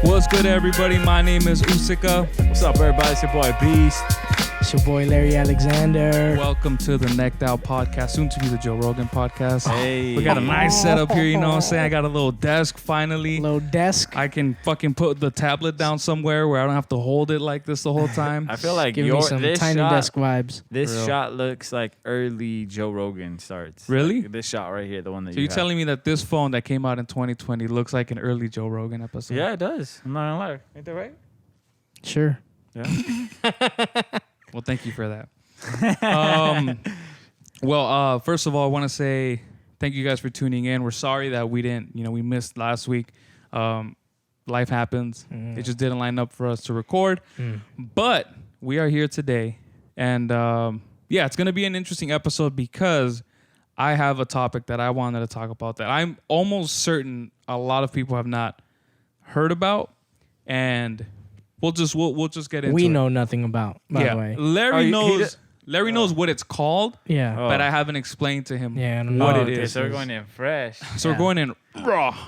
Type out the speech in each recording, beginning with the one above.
What's good, everybody? My name is Usika. What's up, everybody? It's your boy Beast. It's your boy Larry Alexander. Welcome to the Necked Out Podcast, soon to be the Joe Rogan Podcast. Hey. We got a nice setup here, you know what I'm saying? I got a little desk finally. Little desk. I can fucking put the tablet down somewhere where I don't have to hold it like this the whole time. I feel like Give me some this tiny shot, desk vibes. This Real. shot looks like early Joe Rogan starts. Really? Like this shot right here, the one that So you're telling me that this phone that came out in 2020 looks like an early Joe Rogan episode? Yeah, it does. I'm not gonna lie. Ain't that right? Sure. Yeah. Well, thank you for that. First of all, I want to say thank you guys for tuning in. We're sorry that we missed last week. Life happens. It just didn't line up for us to record. But we are here today. And it's going to be an interesting episode because I have a topic that I wanted to talk about that I'm almost certain a lot of people have not heard about. And we'll just get into it. We know nothing about, by the way. Larry knows what it's called. Yeah. Oh. But I haven't explained to him Yeah, I don't know what what it Okay, is. so we're going in fresh. So we're going in raw.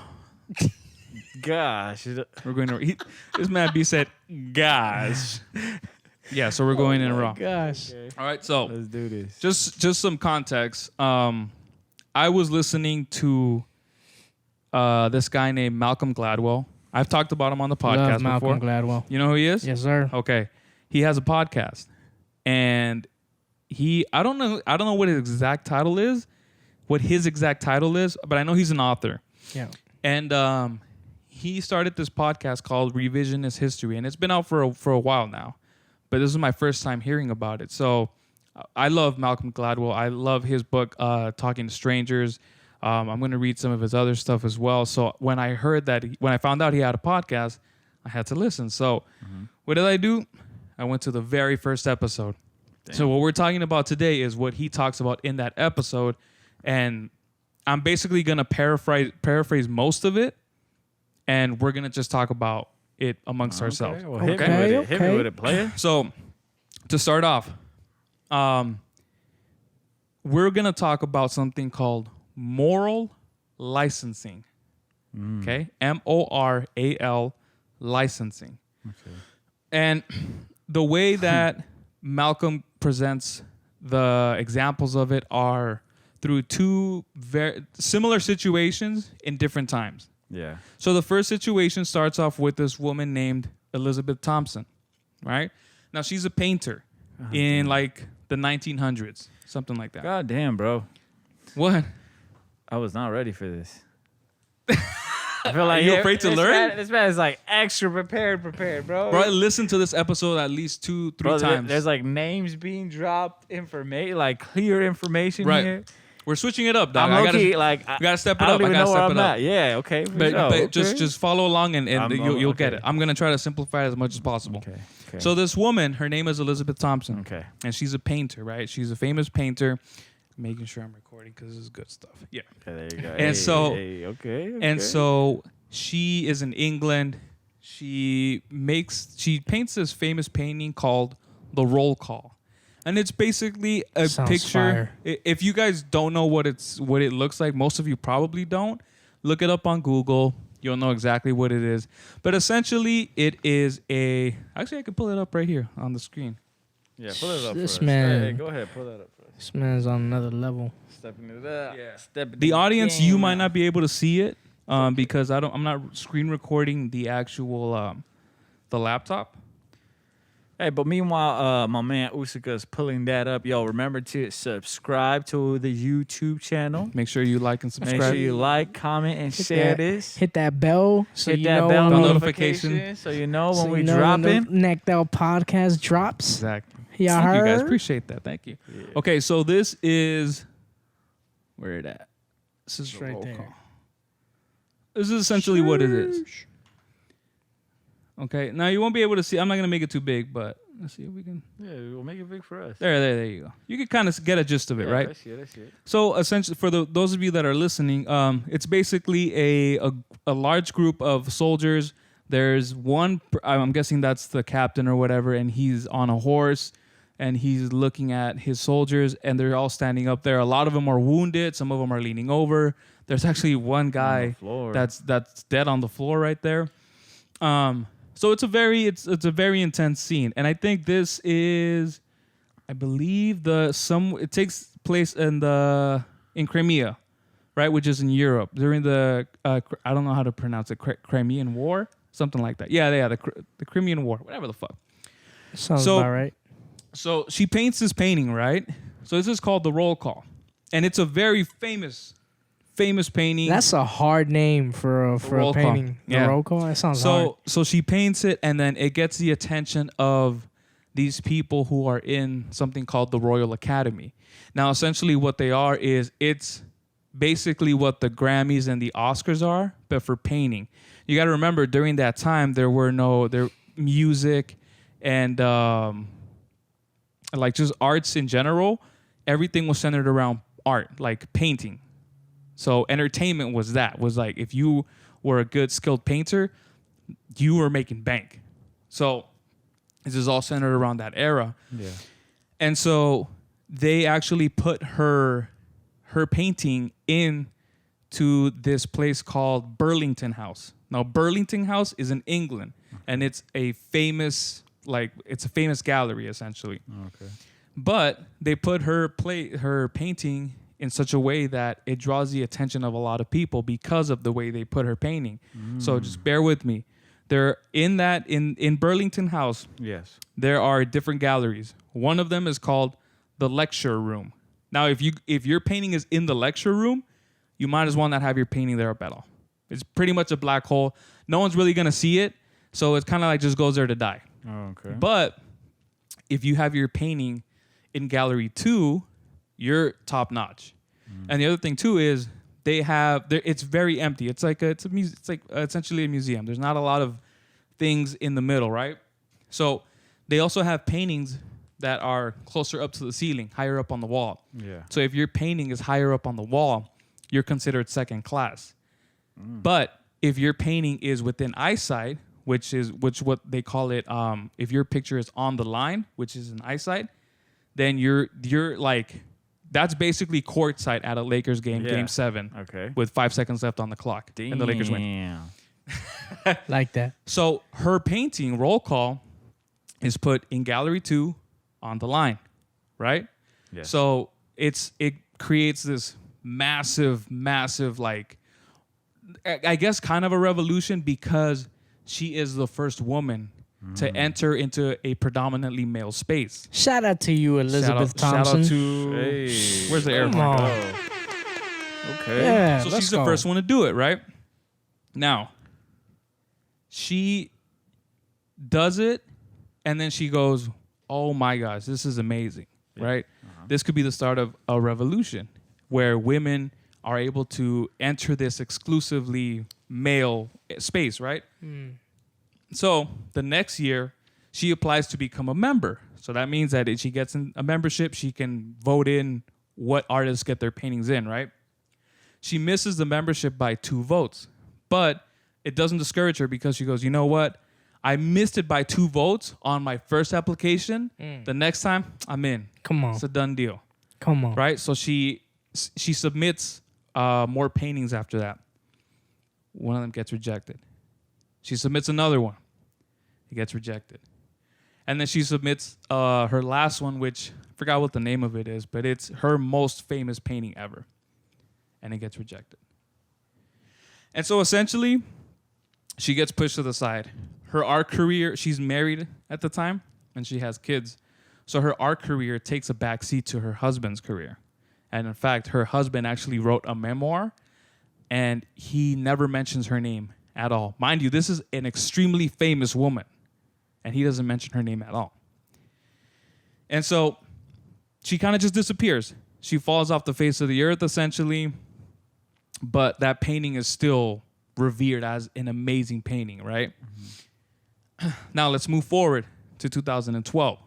Gosh. We're going to. This man B said, "Gosh." Yeah, so we're going in raw. Gosh. All right, so Let's do this. just some context. I was listening to this guy named Malcolm Gladwell. I've talked about him on the podcast Love Malcolm before. Gladwell. You know who he is? Yes, sir. Okay, he has a podcast, and I don't know what his exact title is, but I know he's an author. Yeah. And he started this podcast called Revisionist History, and it's been out for a while now. But this is my first time hearing about it. So I love Malcolm Gladwell. I love his book, Talking to Strangers. I'm going to read some of his other stuff as well. So when I found out he had a podcast, I had to listen. So what did I do? I went to the very first episode. Damn. So what we're talking about today is what he talks about in that episode. And I'm basically going to paraphrase most of it. And we're going to just talk about it amongst ourselves. Well, hit me with it, player. So to start off, we're going to talk about something called moral licensing. Okay? MORAL licensing. Okay. And the way that Malcolm presents the examples of it are through two very similar situations in different times. Yeah. So the first situation starts off with this woman named Elizabeth Thompson, right? Now she's a painter in like the 1900s, something like that. God damn, bro. What? I was not ready for this. I feel like Are you afraid to learn? This man is like extra prepared, bro. Bro, I listened to this episode at least 2-3 Bro, times. There's like names being dropped, information, like clear information Right. here. We're switching it up, dog. I'm I low-key, gotta, like, I gotta step it I up. don't even I gotta know where step I'm it up. at. Yeah, okay. for But, sure, but okay. just follow along and you'll get okay. it. I'm gonna try to simplify it as much as possible. Okay. So this woman, her name is Elizabeth Thompson. Okay. And she's a painter, right? She's a famous painter. Making sure I'm recording because this is good stuff. Yeah. Okay, there you go. And Okay. And so she is in England. She paints this famous painting called The Roll Call. And it's basically a Sounds picture. fire. If you guys don't know what it looks like, most of you probably don't. Look it up on Google. You'll know exactly what it is. But essentially, it is actually I can pull it up right here on the screen. Yeah, pull it up. This for us. man- Hey, go ahead, pull that up for us. This man's on another level. Stepping it up. Yeah. Stepping The it audience, game you might up. not be able to see it because I'm not screen recording the actual the laptop. Hey, but meanwhile, my man Usika is pulling that up. Yo, remember to subscribe to the YouTube channel. Make sure you like and Make subscribe. sure you like, comment, and share this. Hit that bell so Hit you that know bell when notification so you know when we when the dropping. Necked Out Podcast drops. Exactly. Yeah, Thank you guys. heard? Appreciate that. Thank you. Yeah. Okay, so this is where it at? This is It's the right roll there. call. This is essentially what it is. Okay, now you won't be able to see. I'm not gonna make it too big, but let's see if we can. Yeah, we'll make it big for us. There you go. You can kind of get a gist of it, right? That's it. So essentially, for those of you that are listening, it's basically a large group of soldiers. There's one, I'm guessing that's the captain or whatever, and he's on a horse, and he's looking at his soldiers, and they're all standing up there. A lot of them are wounded. Some of them are leaning over. There's actually one guy that's dead on the floor right there. So it's a very intense scene, and I think this is, I believe it takes place in Crimea, right, which is in Europe during the I don't know how to pronounce it, Crimean War, something like that. Yeah, the Crimean War, whatever the fuck. Sounds So- about right. So she paints this painting, right? So this is called The Roll Call, and it's a very famous painting. That's a hard name for a roll call. painting. The Yeah. roll call. That sounds hard. So she paints it, and then it gets the attention of these people who are in something called the Royal Academy. Now, essentially, what they are is it's basically what the Grammys and the Oscars are, but for painting. You got to remember, during that time, there music and like just arts in general. Everything was centered around art, like painting. So entertainment was like if you were a good skilled painter, you were making bank. So this is all centered around that era. Yeah. And so they actually put her painting in to this place called Burlington House. Now Burlington House is in England, and it's a famous gallery essentially. Okay. But they put her painting in such a way that it draws the attention of a lot of people because of the way they put her painting. So just bear with me. There in Burlington House, Yes. there are different galleries. One of them is called the lecture room. Now, if your painting is in the lecture room, you might as well not have your painting there up at all. It's pretty much a black hole. No one's really gonna see it, so it's kind of like just goes there to die. Oh, okay. But if you have your painting in gallery 2, you're top notch. And the other thing too is it's very empty. It's like essentially a museum. There's not a lot of things in the middle, right? So they also have paintings that are closer up to the ceiling, higher up on the wall. Yeah. So if your painting is higher up on the wall, you're considered second class. But if your painting is within eyesight, which what they call it, if your picture is on the line, which is an eyesight, then you're like, that's basically courtside at a Lakers game, Yeah. Game 7, Okay. with 5 seconds left on the clock, and the Lakers win. Damn. Like that. So her painting, Roll Call, is put in gallery 2 on the line, right? Yes. So it creates this massive, like, I guess kind of a revolution because she is the first woman to enter into a predominantly male space. Shout out to you, Elizabeth Shout Thompson. out to Hey. where's the Come airport? on. Okay. Yeah, So let's she's the go. first one to do it, right? Now, she does it, and then she goes, "Oh my gosh, this is amazing!" Right? This could be the start of a revolution where women are able to enter this exclusively male space, right? So the next year, she applies to become a member. So that means that if she gets in a membership, she can vote in what artists get their paintings in, right? She misses the membership by 2 votes, but it doesn't discourage her because she goes, you know what? I missed it by 2 votes on my first application. The next time, I'm in. Come on. It's a done deal, Come on. right? So she submits more paintings after that. One of them gets rejected. She submits another one. It gets rejected. And then she submits her last one, which I forgot what the name of it is, but it's her most famous painting ever. And it gets rejected. And so essentially, she gets pushed to the side. Her art career, she's married at the time, and she has kids. So her art career takes a backseat to her husband's career. And in fact, her husband actually wrote a memoir, and he never mentions her name at all. Mind you, this is an extremely famous woman, and he doesn't mention her name at all. And so she kind of just disappears. She falls off the face of the earth, essentially, but that painting is still revered as an amazing painting, right? Now let's move forward to 2012.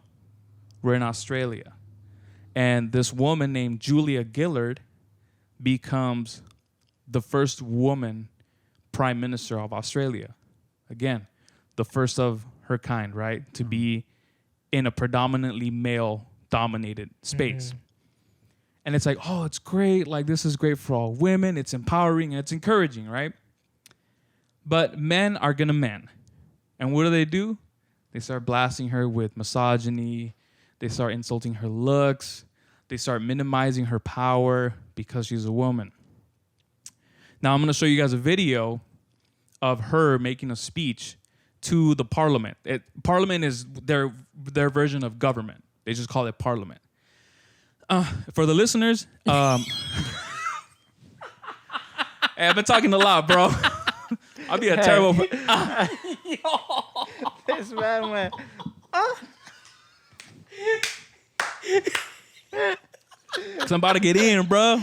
We're in Australia. And this woman named Julia Gillard becomes the first woman prime minister of Australia. Again, the first of her kind, right? To be in a predominantly male-dominated space. And it's like, oh, it's great. Like, this is great for all women. It's empowering and it's encouraging, right? But men are going to men. And what do? They start blasting her with misogyny. They start insulting her looks. They start minimizing her power because she's a woman. Now, I'm going to show you guys a video of her making a speech to the parliament. Parliament is their version of government. They just call it parliament. For the listeners, hey, I've been talking a lot, bro. I'll be a terrible... This man went... Cause I'm about to get in, bro.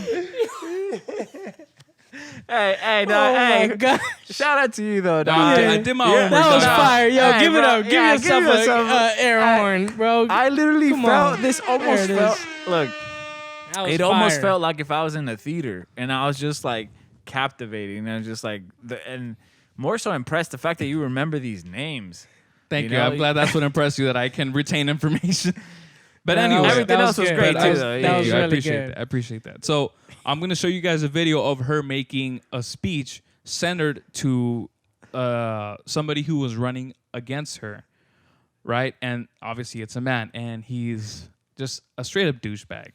Hey, Oh my hey. God. Shout out to you, though, dog. I did my homework. That was dog. fire. Yo, Hey, give it bro. up. Give Yeah, yourself give yourself a air Hey, horn, bro. I literally Come felt on. this almost There it felt... is. Look, That was it almost fire. felt like if I was in the theater and I was just like captivating and just like... and more so impressed the fact that you remember these names. Thank you. know, I'm glad that's what impressed you, that I can retain information. But Yeah, anyway, everything else was good. great, but too, I- though. thank Yeah, you. yeah. I Really appreciate good. that. I appreciate that. So I'm going to show you guys a video of her making a speech centered to somebody who was running against her, right? And obviously it's a man, and he's just a straight up douchebag.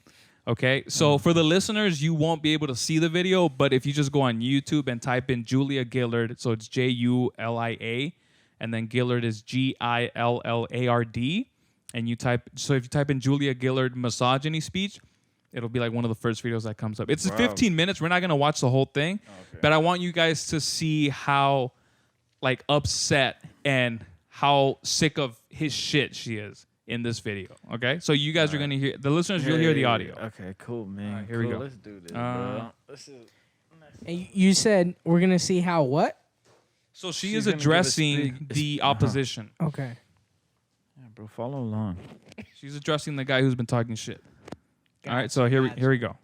Okay, so for the listeners, you won't be able to see the video, but if you just go on YouTube and type in Julia Gillard, so it's Julia, and then Gillard is Gillard, and if you type in Julia Gillard misogyny speech, it'll be like one of the first videos that comes up. It's 15 minutes. We're not gonna watch the whole thing, but I want you guys to see how like upset and how sick of his shit she is in this video. Okay, so you guys are gonna hear the listeners. You'll hear the audio. Okay, cool, man. right, here we Cool. go. Let's do this, bro. And you said we're gonna see how what? So she She's is gonna give a addressing speak- the opposition. Okay. Yeah, bro, follow along. She's addressing the guy who's been talking shit. All right, so here we go.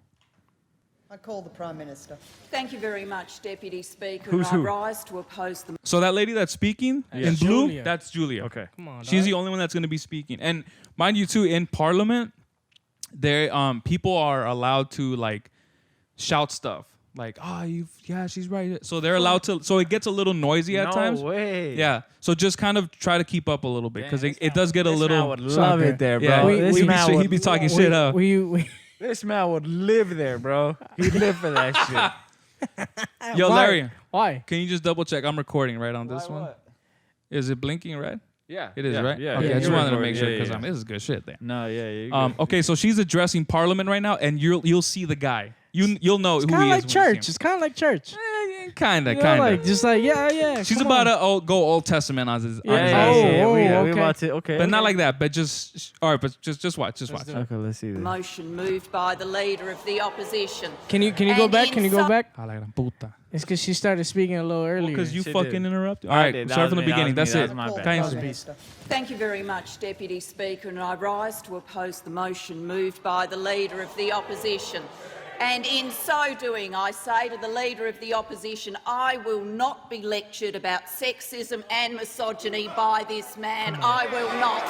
I call the Prime Minister. Thank you very much, Deputy Speaker. Who's I who? rise to oppose the So that lady that's speaking in That's blue, Julia. that's Julia. Okay. Come on. She's the dog. only one that's going to be speaking. And mind you, too, in Parliament, there people are allowed to like shout stuff like, she's right. So they're allowed to. So it gets a little noisy at times. No way. Yeah. So just kind of try to keep up a little bit because Dang, it does get a This man little. would love Soccer. it there, bro. Yeah, This he man would- be talking shit up. This man would live there, bro. He'd live for that shit. Yo, Why? Larry, Why? can you just double check? I'm recording right on this one. What? Is it blinking red? Yeah. It is, yeah, right? Yeah. Okay, yeah, I just you're wanted to recording. make sure Yeah, because yeah. this is good shit there. No, yeah, you're good. Okay, so she's addressing Parliament right now, and you'll see the guy. You'll know who Kind he of is. like church. It's kind of like church. Kinda, You know, kinda. like just like yeah. She's come about on. to go Old Testament on his. Yeah, on his yeah, ass. yeah, yeah. We okay. about to, okay. But not like that. But just all right. But just watch. Just watch. Okay, let's see this. motion moved by the Leader of the Opposition. Can you go And back? in Can you go some- back? A la gran puta. It's because she started speaking a little earlier. Because you She fucking did. interrupted. I All right. did. That Start was from the me, that beginning. was That's me, it. that was my Call bad. the Kind Prime of- Minister. Thank you very much, Deputy Speaker, and I rise to oppose the motion moved by the Leader of the Opposition. And in so doing, I say to the Leader of the Opposition, I will not be lectured about sexism and misogyny by this man. I will not.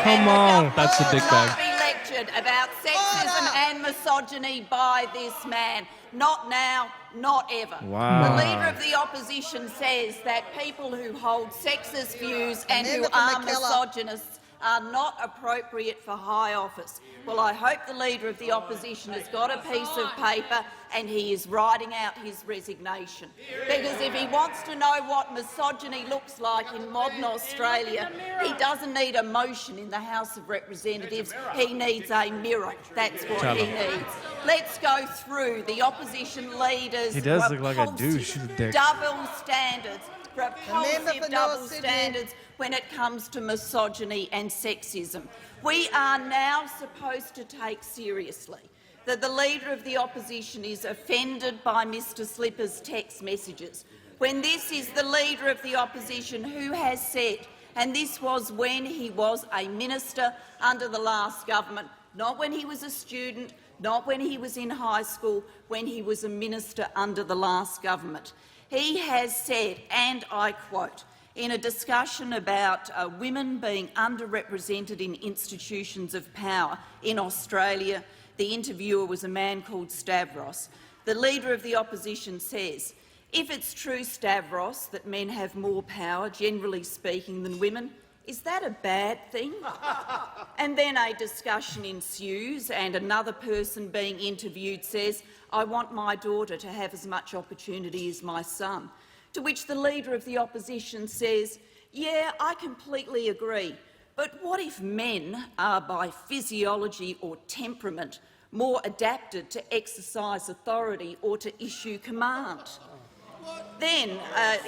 Come And the on. government That's the dick will bag. not be lectured about sexism and misogyny by this man. Not now, not ever. Wow. The Leader of the Opposition says that people who hold sexist views and who Member for are McKellar. misogynists are not appropriate for high office. Well, I hope the Leader of the Opposition has got a piece of paper and he is writing out his resignation. Because if he wants to know what misogyny looks like in modern Australia, he doesn't need a motion in the House of Representatives, he needs a mirror. That's what he needs. Let's go through the opposition leaders' He does look like a repulsive douche. He's a dick. double standards, Member repulsive for double North Sydney. standards when it comes to misogyny and sexism. We are now supposed to take seriously that the Leader of the Opposition is offended by Mr Slipper's text messages, when this is the Leader of the Opposition who has said, and this was when he was a minister under the last government, not when he was a student, not when he was in high school, when he was a minister under the last government. He has said, and I quote, in a discussion about women being underrepresented in institutions of power in Australia, the interviewer was a man called Stavros. The Leader of the Opposition says, If it's true, Stavros, that men have more power, generally speaking, than women, is that a bad thing? And then a discussion ensues and another person being interviewed says, I want my daughter to have as much opportunity as my son. To which the Leader of the Opposition says, yeah, I completely agree, but what if men are by physiology or temperament more adapted to exercise authority or to issue command? Then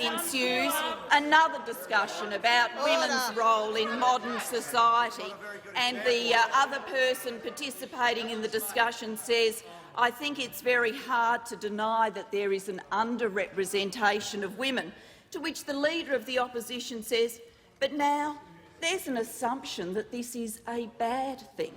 ensues another discussion about women's role in modern society, and the other person participating in the discussion says, I think it's very hard to deny that there is an underrepresentation of women, to which the Leader of the Opposition says, but now there's an assumption that this is a bad thing.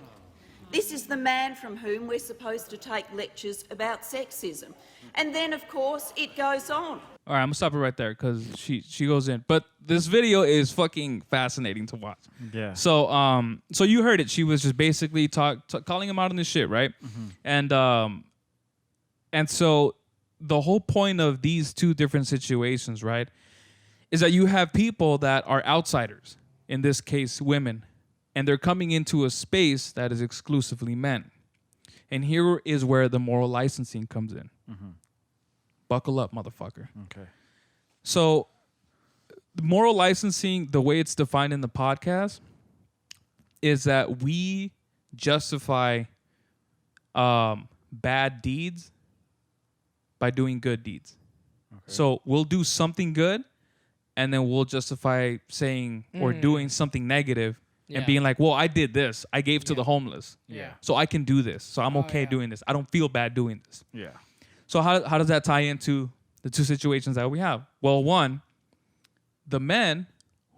This is the man from whom we're supposed to take lectures about sexism. And then, of course, it goes on. All right, I'm gonna stop it right there because she goes in. But this video is fucking fascinating to watch. Yeah. So so you heard it. She was just basically calling him out on this shit, right? And so the whole point of these two different situations, right, is that you have people that are outsiders. In this case, women. And they're coming into a space that is exclusively men. And here is where the moral licensing comes in. Buckle up, motherfucker. Okay. So the moral licensing, the way it's defined in the podcast, is that we justify bad deeds by doing good deeds. Okay. So we'll do something good, and then we'll justify saying or doing something negative and being like, well, I did this. I gave to the homeless. Yeah. So I can do this. So I'm okay doing this. I don't feel bad doing this. Yeah. So how does that tie into the two situations that we have? Well, one, the men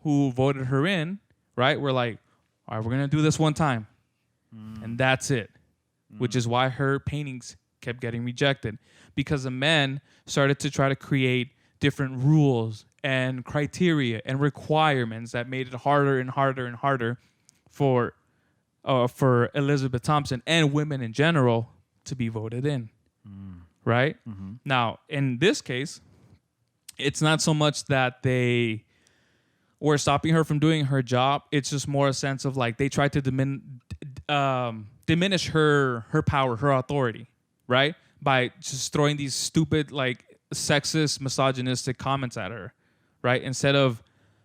who voted her in, right, were like, all right, we're going to do this one time. And that's it, which is why her paintings kept getting rejected, because the men started to try to create different rules and criteria and requirements that made it harder and harder and harder for Elizabeth Thompson and women in general to be voted in. Right? Now, in this case, it's not so much that they were stopping her from doing her job. It's just more a sense of like they tried to diminish her power, her authority, right? By just throwing these stupid, like, sexist, misogynistic comments at her, right? Instead of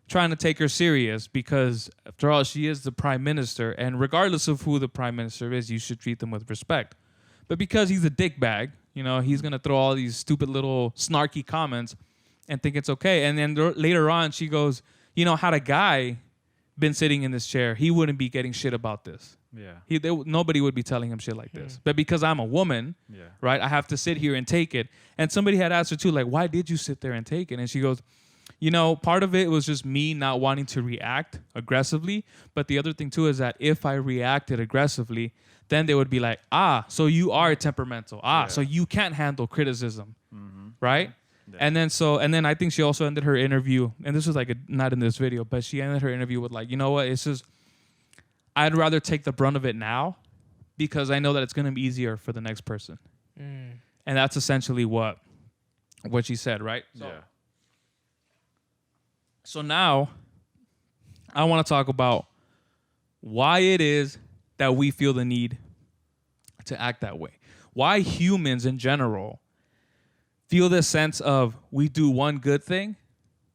trying to take her serious, because after all, she is the prime minister, and regardless of who the prime minister is, you should treat them with respect. But because he's a dickbag, you know, he's going to throw all these stupid little snarky comments and think it's okay. And then later on, she goes, you know, had a guy been sitting in this chair, he wouldn't be getting shit about this. Yeah. Nobody would be telling him shit like this. But because I'm a woman, right, I have to sit here and take it. And somebody had asked her too, like, why did you sit there and take it? And she goes, you know, part of it was just me not wanting to react aggressively. But the other thing too is that if I reacted aggressively, then they would be like, so you are temperamental. So you can't handle criticism, right? Yeah. And then I think she also ended her interview, and this was like not in this video, but she ended her interview with like, you know what? It's just, I'd rather take the brunt of it now because I know that it's going to be easier for the next person. And that's essentially what she said, right? So now I want to talk about why it is that we feel the need to act that way. Why humans in general feel this sense of we do one good thing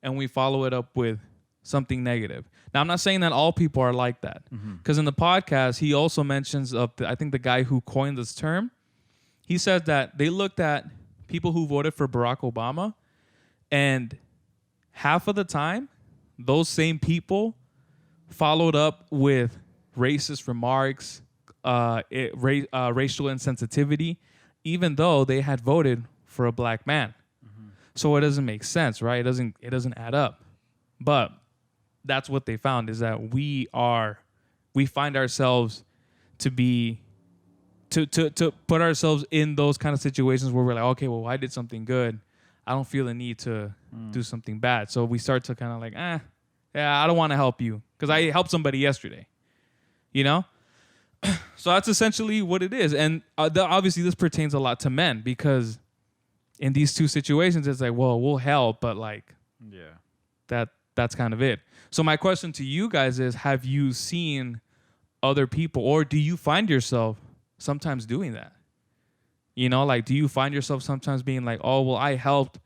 and we follow it up with something negative. Now, I'm not saying that all people are like that, because in the podcast, he also mentions I think the guy who coined this term, he says that they looked at people who voted for Barack Obama, and half of the time, those same people followed up with racist remarks, racial insensitivity, even though they had voted for a black man. So it doesn't make sense, right? It doesn't add up. But that's what they found, is that we find ourselves to put ourselves in those kind of situations where we're like, okay, well, I did something good. I don't feel the need to do something bad. So we start to kind of like, I don't want to help you because I helped somebody yesterday, you know? So that's essentially what it is. And obviously this pertains a lot to men, because in these two situations, it's like, well, we'll help, but like Yeah. that's kind of it. So my question to you guys is, have you seen other people, or do you find yourself sometimes doing that? You know, like, do you find yourself sometimes being like, oh, well, I helped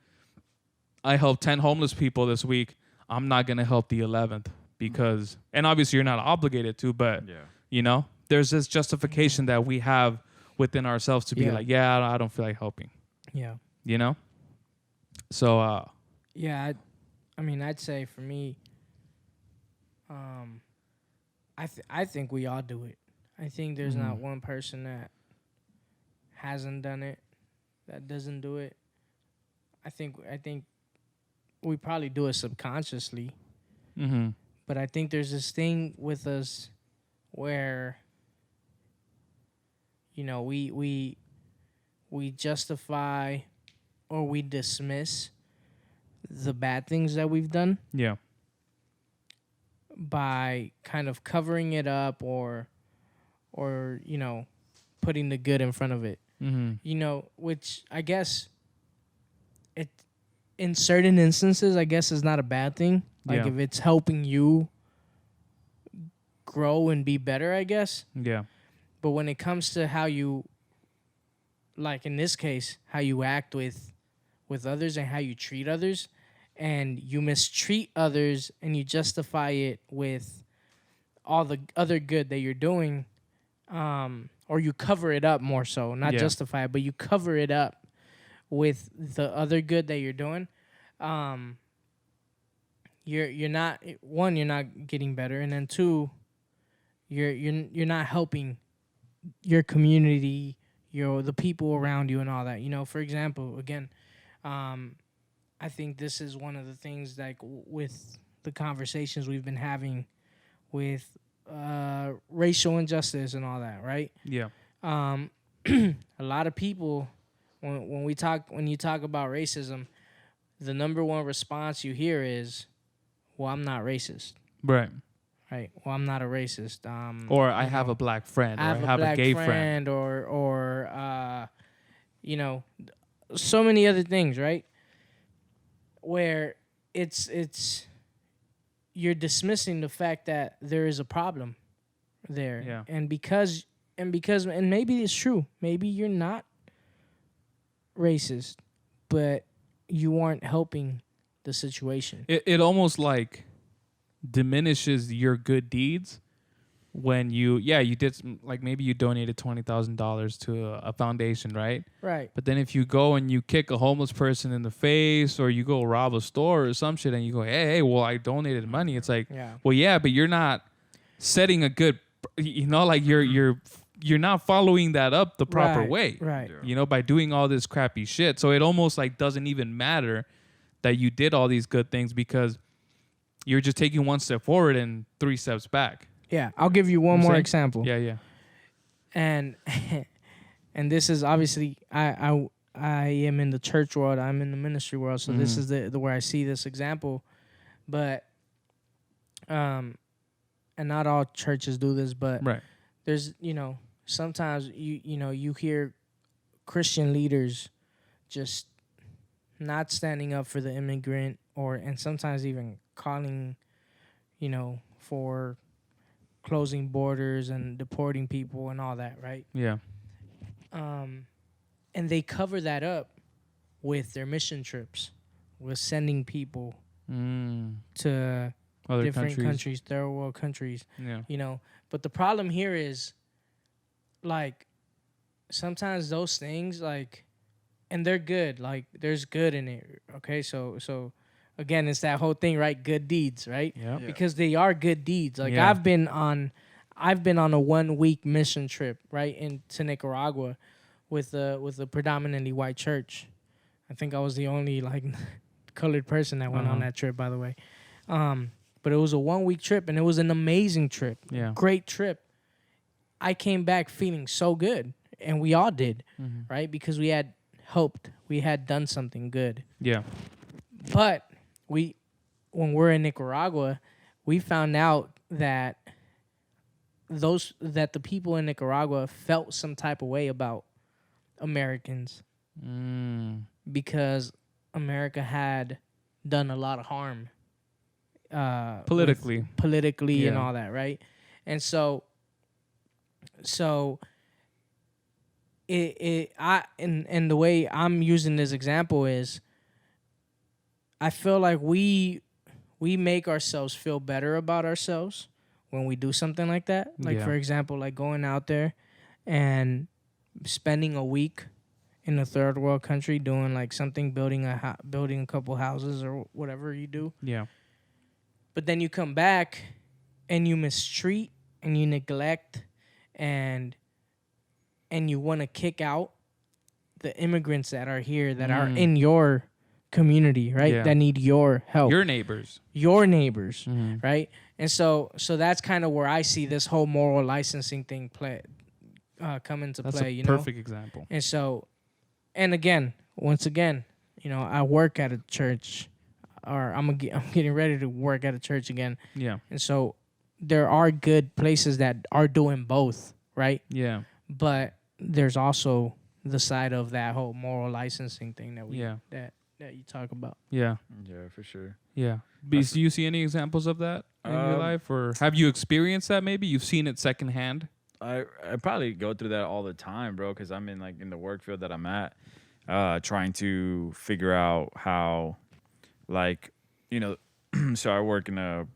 10 homeless people this week. I'm not going to help the 11th because, and obviously you're not obligated to, but Yeah. you know, there's this justification that we have within ourselves to be Yeah. like, yeah, I don't feel like helping, Yeah. you know? So, Yeah, I mean, I'd say for me, I think we all do it. I think there's not one person that hasn't done it, that doesn't do it. I think we probably do it subconsciously, mm-hmm. but I think there's this thing with us where, you know, we justify or we dismiss the bad things that we've done Yeah. by kind of covering it up or you know, putting the good in front of it. Mm-hmm. You know, which I guess it in certain instances I guess is not a bad thing. Like Yeah. if it's helping you grow and be better, I guess. Yeah. But when it comes to how you, like in this case, how you act with others and how you treat others, and you mistreat others and you justify it with all the other good that you're doing, or you cover it up more so, not Yeah. justify it, but you cover it up with the other good that you're doing. You're not, one, you're not getting better, and then two, you're not helping your community, the people around you and all that. You know, for example, again, I think this is one of the things, like with the conversations we've been having with racial injustice and all that, right? Yeah. A lot of people, when you talk about racism, the number one response you hear is, "Well, I'm not racist." Right. Right. Well, I'm not a racist. Or I have a black friend, or I have a black gay friend, or you know, so many other things, right? Where it's you're dismissing the fact that there is a problem there. Yeah. And because maybe it's true. Maybe you're not racist, but you aren't helping the situation. It almost like diminishes your good deeds when you did like maybe you donated $20,000 to a foundation, right? Right. But then if you go and you kick a homeless person in the face, or you go rob a store or some shit, and you go, hey, well, I donated money. It's like, Yeah. well, yeah, but you're not setting a good, you know, like you're not following that up the proper Right, way, right. You know, by doing all this crappy shit. So it almost like doesn't even matter that you did all these good things, because you're just taking one step forward and 3 steps back. Yeah. I'll give you one You more say? example. Yeah. And and this is obviously I am in the church world, I'm in the ministry world, so this is the where I see this example. But and not all churches do this, but Right. there's, you know, sometimes you hear Christian leaders just not standing up for the immigrant, and sometimes even calling, you know, for closing borders and deporting people and all that, right? Yeah. And they cover that up with their mission trips, with sending people to Other different countries, third world countries, Yeah. you know. But the problem here is, like, sometimes those things, like, and they're good, like, there's good in it, okay? So again, it's that whole thing, right? Good deeds, right? Yeah. Because they are good deeds. Like, Yeah. I've been on a 1 week mission trip, right, into Nicaragua with a predominantly white church. I think I was the only, like, colored person that went on that trip, by the way. But it was a 1 week trip, and it was an amazing trip. Yeah. Great trip. I came back feeling so good, and we all did, right? Because we had helped. We had done something good. Yeah. But when we're in Nicaragua, we found out that the people in Nicaragua felt some type of way about Americans. because America had done a lot of harm Politically. politically and Yeah. all that, right? And so and the way I'm using this example is I feel like we make ourselves feel better about ourselves when we do something like that. Like Yeah. for example, like going out there and spending a week in a third world country doing like something, building a couple houses or whatever you do. Yeah. But then you come back and you mistreat and you neglect and you want to kick out the immigrants that are here that are in your community, right? Yeah. That need your help. Your neighbors. Your neighbors, Mhm. right? And so that's kind of where I see this whole moral licensing thing come into That's play, a you know? perfect example. And so, and again, once again, you know, I work at a church, or I'm getting ready to work at a church again. Yeah. And so there are good places that are doing both, right? Yeah. But there's also the side of that whole moral licensing thing that that you talk about. Yeah. Yeah, for sure. Yeah. Do you see any examples of that in your life, or have you experienced that? Maybe you've seen it secondhand. I probably go through that all the time, bro, because I'm in the work field that I'm at, trying to figure out how, like, you know, so I work in a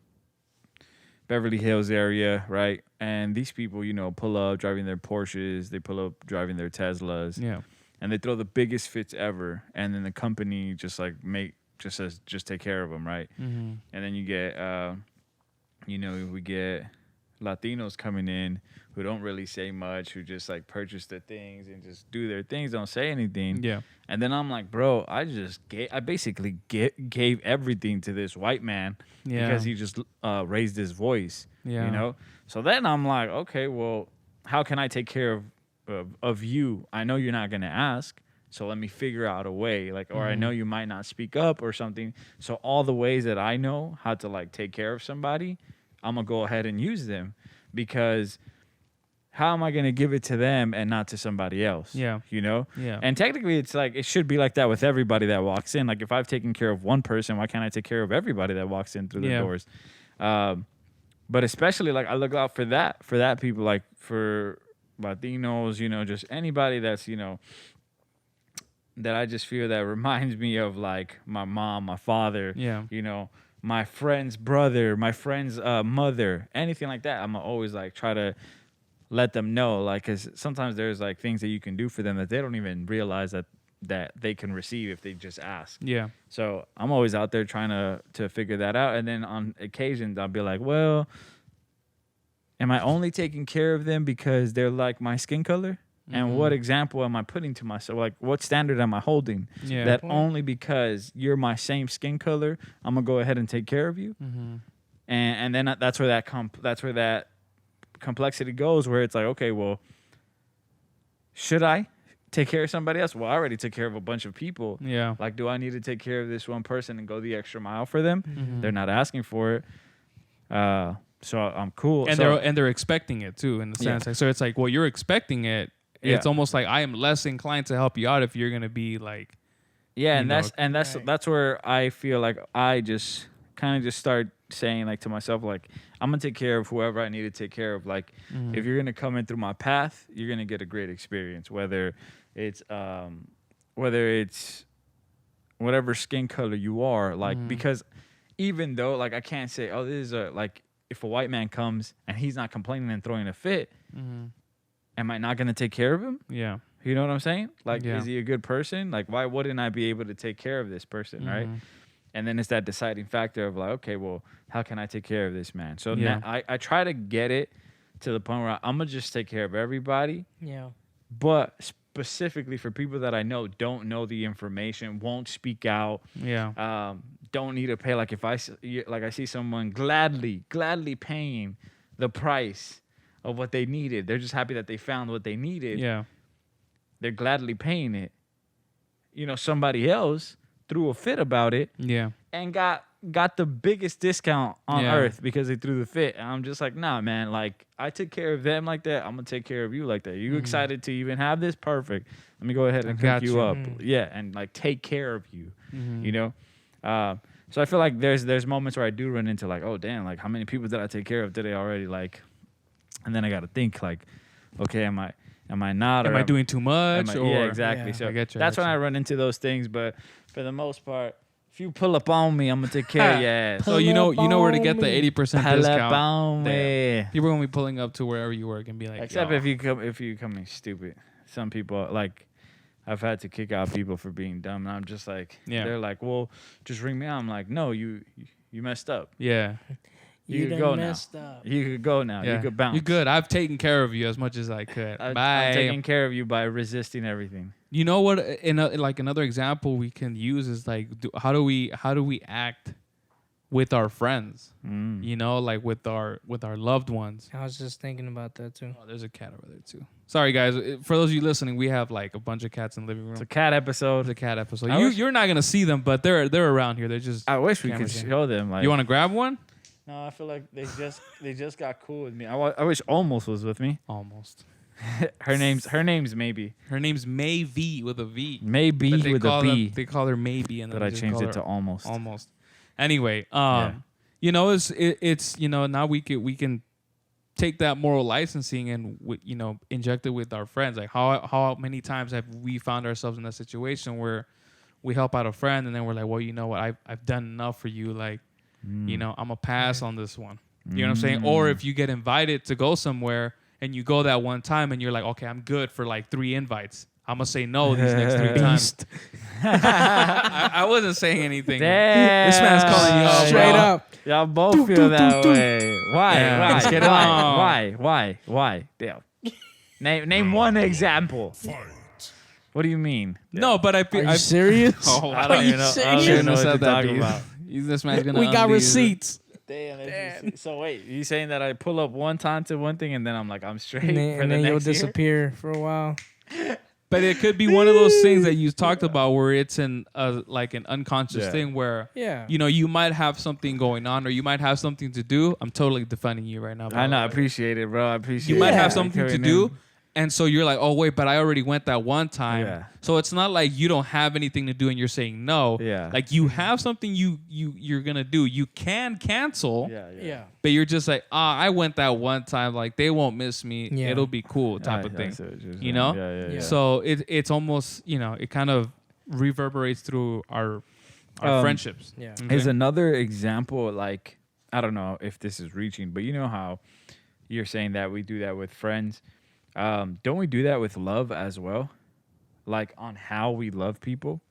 Beverly Hills area, right? And these people, you know, pull up driving their Porsches, they pull up driving their Teslas, Yeah. and they throw the biggest fits ever, and then the company just like says just take care of them, right? Mm-hmm. And then you get, you know, we get Latinos coming in who don't really say much, who just like purchase the things and just do their things, don't say anything. Yeah. And then I'm like, bro, I basically gave everything to this white man Yeah. because he just raised his voice, Yeah. you know? So then I'm like, okay, well, how can I take care of you? I know you're not going to ask. So let me figure out a way, like, or I know you might not speak up or something. So all the ways that I know how to like take care of somebody, I'm gonna go ahead and use them, because how am I gonna give it to them and not to somebody else? Yeah. You know? Yeah. And technically it's like, it should be like that with everybody that walks in. Like if I've taken care of one person, why can't I take care of everybody that walks in through the Yeah. doors? But especially like I look out for that people, like for Latinos, you know, just anybody that's, you know, that I just feel that reminds me of like my mom, my father, Yeah. you know, my friend's brother, my friend's mother, anything like that. I'm always like try to let them know, like, because sometimes there's like things that you can do for them that they don't even realize that they can receive if they just ask. Yeah. So I'm always out there trying to figure that out. And then on occasions I'll be like, well, am I only taking care of them because they're like my skin color? And what example am I putting to myself? Like, what standard am I holding? Yeah. That only because you're my same skin color, I'm gonna go ahead and take care of you. Mm-hmm. And then that's where that complexity goes, where it's like, okay, well, should I take care of somebody else? Well, I already took care of a bunch of people. Yeah. Like, do I need to take care of this one person and go the extra mile for them? Mhm. They're not asking for it. So I'm cool. And So- they're expecting it too, in the Yeah. sense. Like, so it's like, well, you're expecting it. It's Yeah. almost like I am less inclined to help you out if you're gonna be like, Yeah, you and know, that's where I feel like I just kind of just start saying like to myself, like, I'm gonna take care of whoever I need to take care of. Like, if you're gonna come in through my path, you're gonna get a great experience, whether it's whatever skin color you are, like, because even though like I can't say, oh, this is like, if a white man comes and he's not complaining and throwing a fit, am I not gonna take care of him? yeah, You know what I'm saying? Like, Yeah. is he a good person? Like, why wouldn't I be able to take care of this person, right? And then it's that deciding factor of like, okay, well, how can I take care of this man? So Yeah. now I try to get it to the point where I'm gonna just take care of everybody, Yeah. but specifically for people that I know don't know the information, won't speak out, yeah, don't need to pay. Like if I see someone gladly paying the price of what they needed, they're just happy that they found what they needed. yeah, They're gladly paying it. You know, somebody else threw a fit about it yeah, and got got the biggest discount on Yeah. earth because they threw the fit. And I'm just like, nah, man. Like, I took care of them like that. I'm gonna take care of you like that. You excited to even have this? Perfect. Let me go ahead and got cook you you. up. Yeah, and like take care of you. You know. So I feel like there's moments where I do run into like, oh damn, like how many people did I take care of today already? Like, and then I got to think like, okay, am I not? Am or I doing too much? Or yeah, exactly. Yeah. So I get you, I that's get when you. I run into those things. But for the most part, if you pull up on me, I'm gonna take care of your ass. So you know where to get the 80% Pull up discount. on me. Damn. People gonna be pulling up to wherever you work and be like, Except yo. if you coming stupid. Some people like I've had to kick out people for being dumb, and I'm just like, Yeah. they're like, well, just ring me out. I'm like, no, you messed up. Yeah. You You could done go now. messed up. You could go now. Yeah. You could bounce. You're good. I've taken care of you as much as I could. I'm Bye. taking care of you by resisting everything. You know what? Like another example we can use is like, how do we act with our friends? You know, like with our loved ones. I was just thinking about that too. Oh, there's a cat over there too. Sorry guys. For those of you listening, we have like a bunch of cats in the living room. It's a cat episode. It's a cat episode. I wish- You're not gonna see them, but they're around here. They're just. I wish we could cameras in. show them. Like, You want to grab one? No, I feel like they just got cool with me. I wish Almost was with me. Almost. Her name's Maybe. Her name's May V with a V. Maybe But they with call a B. they call her Maybe, and then But I they just changed call it her to Almost. Almost. Anyway, Yeah. you know, it's you know, now we can take that moral licensing and you know, inject it with our friends. Like how many times have we found ourselves in a situation where we help out a friend and then we're like, well, you know what, I've done enough for you. Like, you know, I'm a pass on this one. You know what I'm saying? Or if you get invited to go somewhere and you go that one time and you're like, okay, I'm good for like 3 invites. I'm gonna say no these next 3 times. I wasn't saying anything. Damn. This man's calling you out, Straight bro. up. Y'all both feel that way. Why? Yeah, Why? let's get it on. Why? Damn. Name one example. What do you mean? No, but Are you serious? Oh, I don't even know. I don't serious? even know Shouldn't have what said to that talk to you. about. This man's gonna. We got unleash it. receipts. Damn. So wait, you saying that I pull up one time to one thing and then I'm like I'm straight for And the then you'll next year? disappear for a while. But it could be one of those things that you talked about where it's like an unconscious Yeah. thing where Yeah. you know you might have something going on or you might have something to do. I'm totally defending you right now. by I the know. I way. appreciate it, bro. I appreciate. You might it. have something to Carrying do, in. and so you're like, oh wait, but I already went that one time. Yeah. So it's not like you don't have anything to do and you're saying no. Yeah. Like you have something you're gonna do. You can cancel. Yeah. But you're just like, I went that one time. Like they won't miss me. Yeah. It'll be cool, type of I thing. see what you're You saying. know? Yeah. So it's almost, you know, it kind of reverberates through our friendships. Yeah. Okay? Is another example like I don't know if this is reaching, but you know how you're saying that we do that with friends. Don't we do that with love as well? Like on how we love people?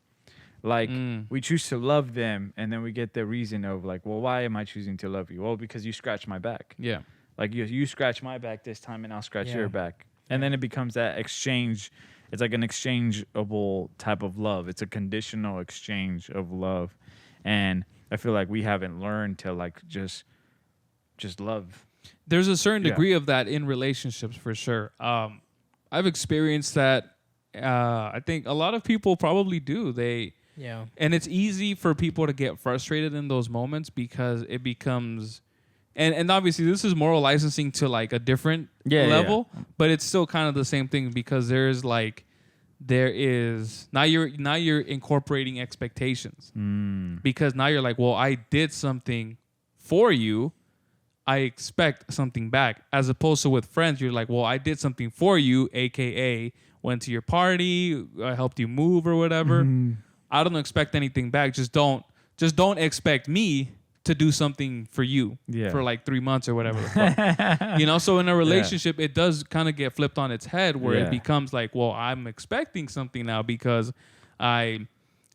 Like we choose to love them and then we get the reason of like, well, why am I choosing to love you? Well, because you scratch my back. Yeah. Like you scratch my back this time and I'll scratch Yeah. your back. And then it becomes that exchange. It's like an exchangeable type of love. It's a conditional exchange of love. And I feel like we haven't learned to like just love. There's a certain Yeah. degree of that in relationships for sure. I've experienced that. I think a lot of people probably do. Yeah. And it's easy for people to get frustrated in those moments because it becomes, and obviously this is moral licensing to like a different level, but it's still kind of the same thing because there is now you're incorporating expectations because now you're like, well, I did something for you, I expect something back, as opposed to with friends, you're like, well, I did something for you, aka went to your party, I helped you move or whatever. I don't expect anything back. Just don't expect me to do something for you for like 3 months or whatever the fuck. You know, so in a relationship, it does kind of get flipped on its head where it becomes like, well, I'm expecting something now because I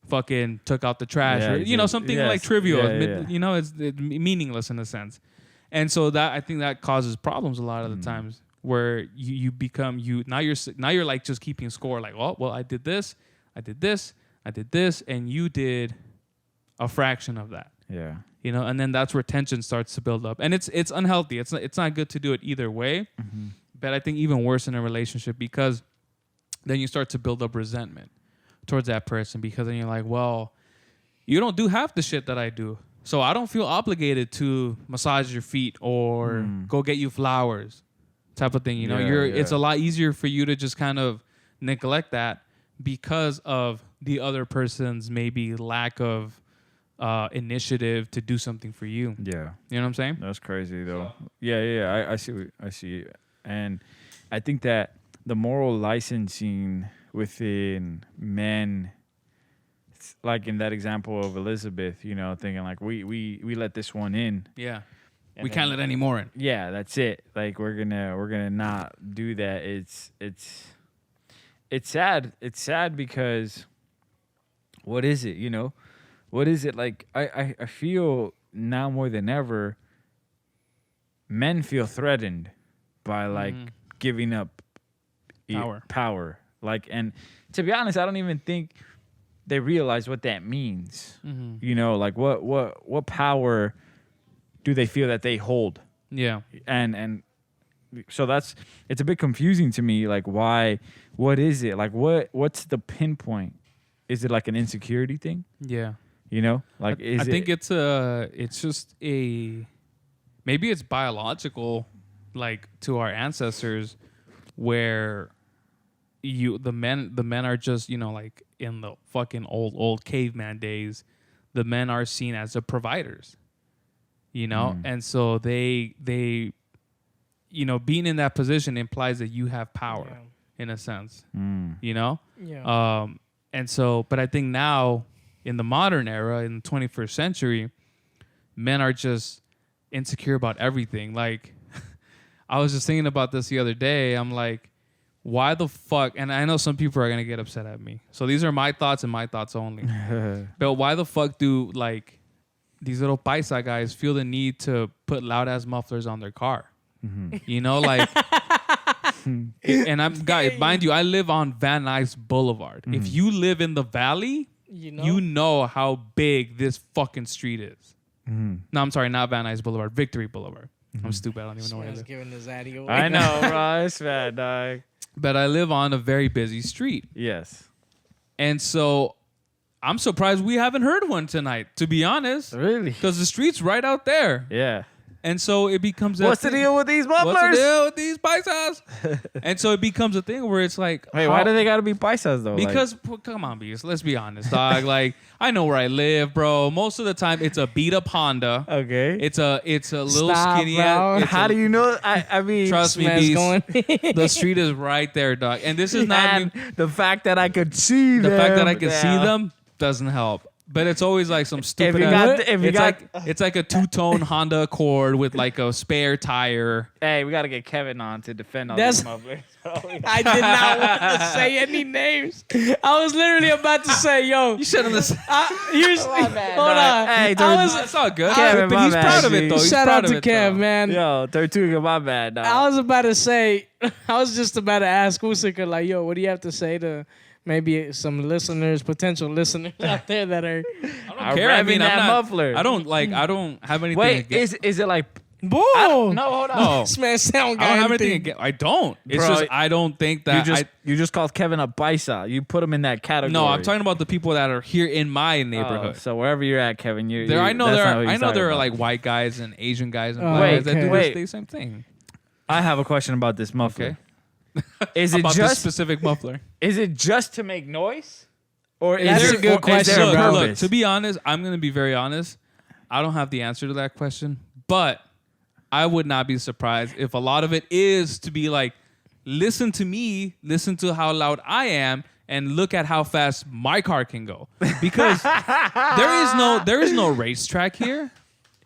fucking took out the trash or, you know, something like trivial. You know, it's meaningless in a sense. And so that, I think that causes problems a lot of the times where you become, now you're like just keeping score like, oh, well, I did this, and you did a fraction of that. Yeah. You know, and then that's where tension starts to build up. And it's unhealthy. It's not good to do it either way. But I think even worse in a relationship because then you start to build up resentment towards that person because then you're like, well, you don't do half the shit that I do. So I don't feel obligated to massage your feet or go get you flowers, type of thing. You know, Yeah, it's yeah. a lot easier for you to just kind of neglect that because of the other person's maybe lack of initiative to do something for you. Yeah. You know what I'm saying? That's crazy though. Yeah. I see. I see. And I think that the moral licensing within men, like in that example of Elizabeth, you know, thinking like we let this one in. Yeah. And We then- can't let any more in. Yeah, that's it. Like we're gonna not do that. It's sad. It's sad because what is it? You know, what is it like? I feel now more than ever. Men feel threatened by like giving up power. Like, and to be honest, I don't even think they realize what that means. You know, like what power do they feel that they hold? Yeah. And so it's a bit confusing to me. Like, what is it? Like, what's the pinpoint? Is it like an insecurity thing? Yeah. You know, like I think it's just maybe it's biological, like to our ancestors, where the men are just, you know, like in the fucking old caveman days, the men are seen as the providers, you know, and so they you know, being in that position implies that you have power in a sense, you know. Yeah. And so, but I think now in the modern era, in the 21st century, men are just insecure about everything. Like, I was just thinking about this the other day. I'm like, why the fuck? And I know some people are going to get upset at me. So these are my thoughts and my thoughts only. But why the fuck do, like, these little paisa guys feel the need to put loud ass mufflers on their car? You know, like, and guys, mind you, I live on Van Nuys Boulevard. If you live in the valley, you know how big this fucking street is. No, I'm sorry, not Van Nuys Boulevard, Victory Boulevard. I'm stupid. I don't even know where I Man's live. giving the zaddy away. I know, bro. It's bad, dog. But I live on a very busy street. Yes. And so I'm surprised we haven't heard one tonight, to be honest. Really? Because the street's right out there. Yeah. And so it becomes that What's the thing. deal with these mufflers? What's the deal with these paisas? And so it becomes a thing where it's like, Wait, why do they gotta be paisas though? Because come on, Beast, let's be honest, dog. Like, I know where I live, bro. Most of the time, it's a beat up Honda. Okay. It's a little Stop, skinny. bro. It's How do you know? I mean, trust me, Man's Beast? going. The street is right there, dog. And this is not and the fact that I could see the them. fact that I can see Yeah. them doesn't help. But it's always like some stupid. you ass- got- if you it's got- like it's like a two-tone Honda Accord with like a spare tire. Hey, we gotta get Kevin on to defend all That's- these mufflers. I did not want to say any names. I was literally about to say, yo, You should have listened. here's, bad, hold dog. on. Hey, I was, It's all good. Kevin, but my he's bad, proud of it G. though. He's shout proud out of to it, Kev, though. man. Yo, Tortuga, my bad, dog. I was about to say, I was just about to ask Usika, like, yo, what do you have to say to maybe some listeners, potential listeners out there that are, I'm care. I revving mean, that I'm not, muffler. I don't have anything. Wait, against, is it like? boom. No, hold on. no. This man sound I don't have anything. anything against. I don't. It's Bro, just I don't think that. You just called Kevin a paisa. You put him in that category. No, I'm talking about the people that are here in my Oh, neighborhood. so wherever you're at, Kevin, you're. There, I know that's there not are. what I he's know talking there are about. like white guys and Asian guys and Oh, black guys that okay. do Wait. the same thing. I have a question about this muffler. Okay, Is it about this just specific muffler. is it just to make noise, or is That's there, a good or is question, there a bro. Look, purpose? to be honest, I'm gonna be very honest. I don't have the answer to that question, but I would not be surprised if a lot of it is to be like, listen to me, listen to how loud I am, and look at how fast my car can go. Because there is no racetrack here.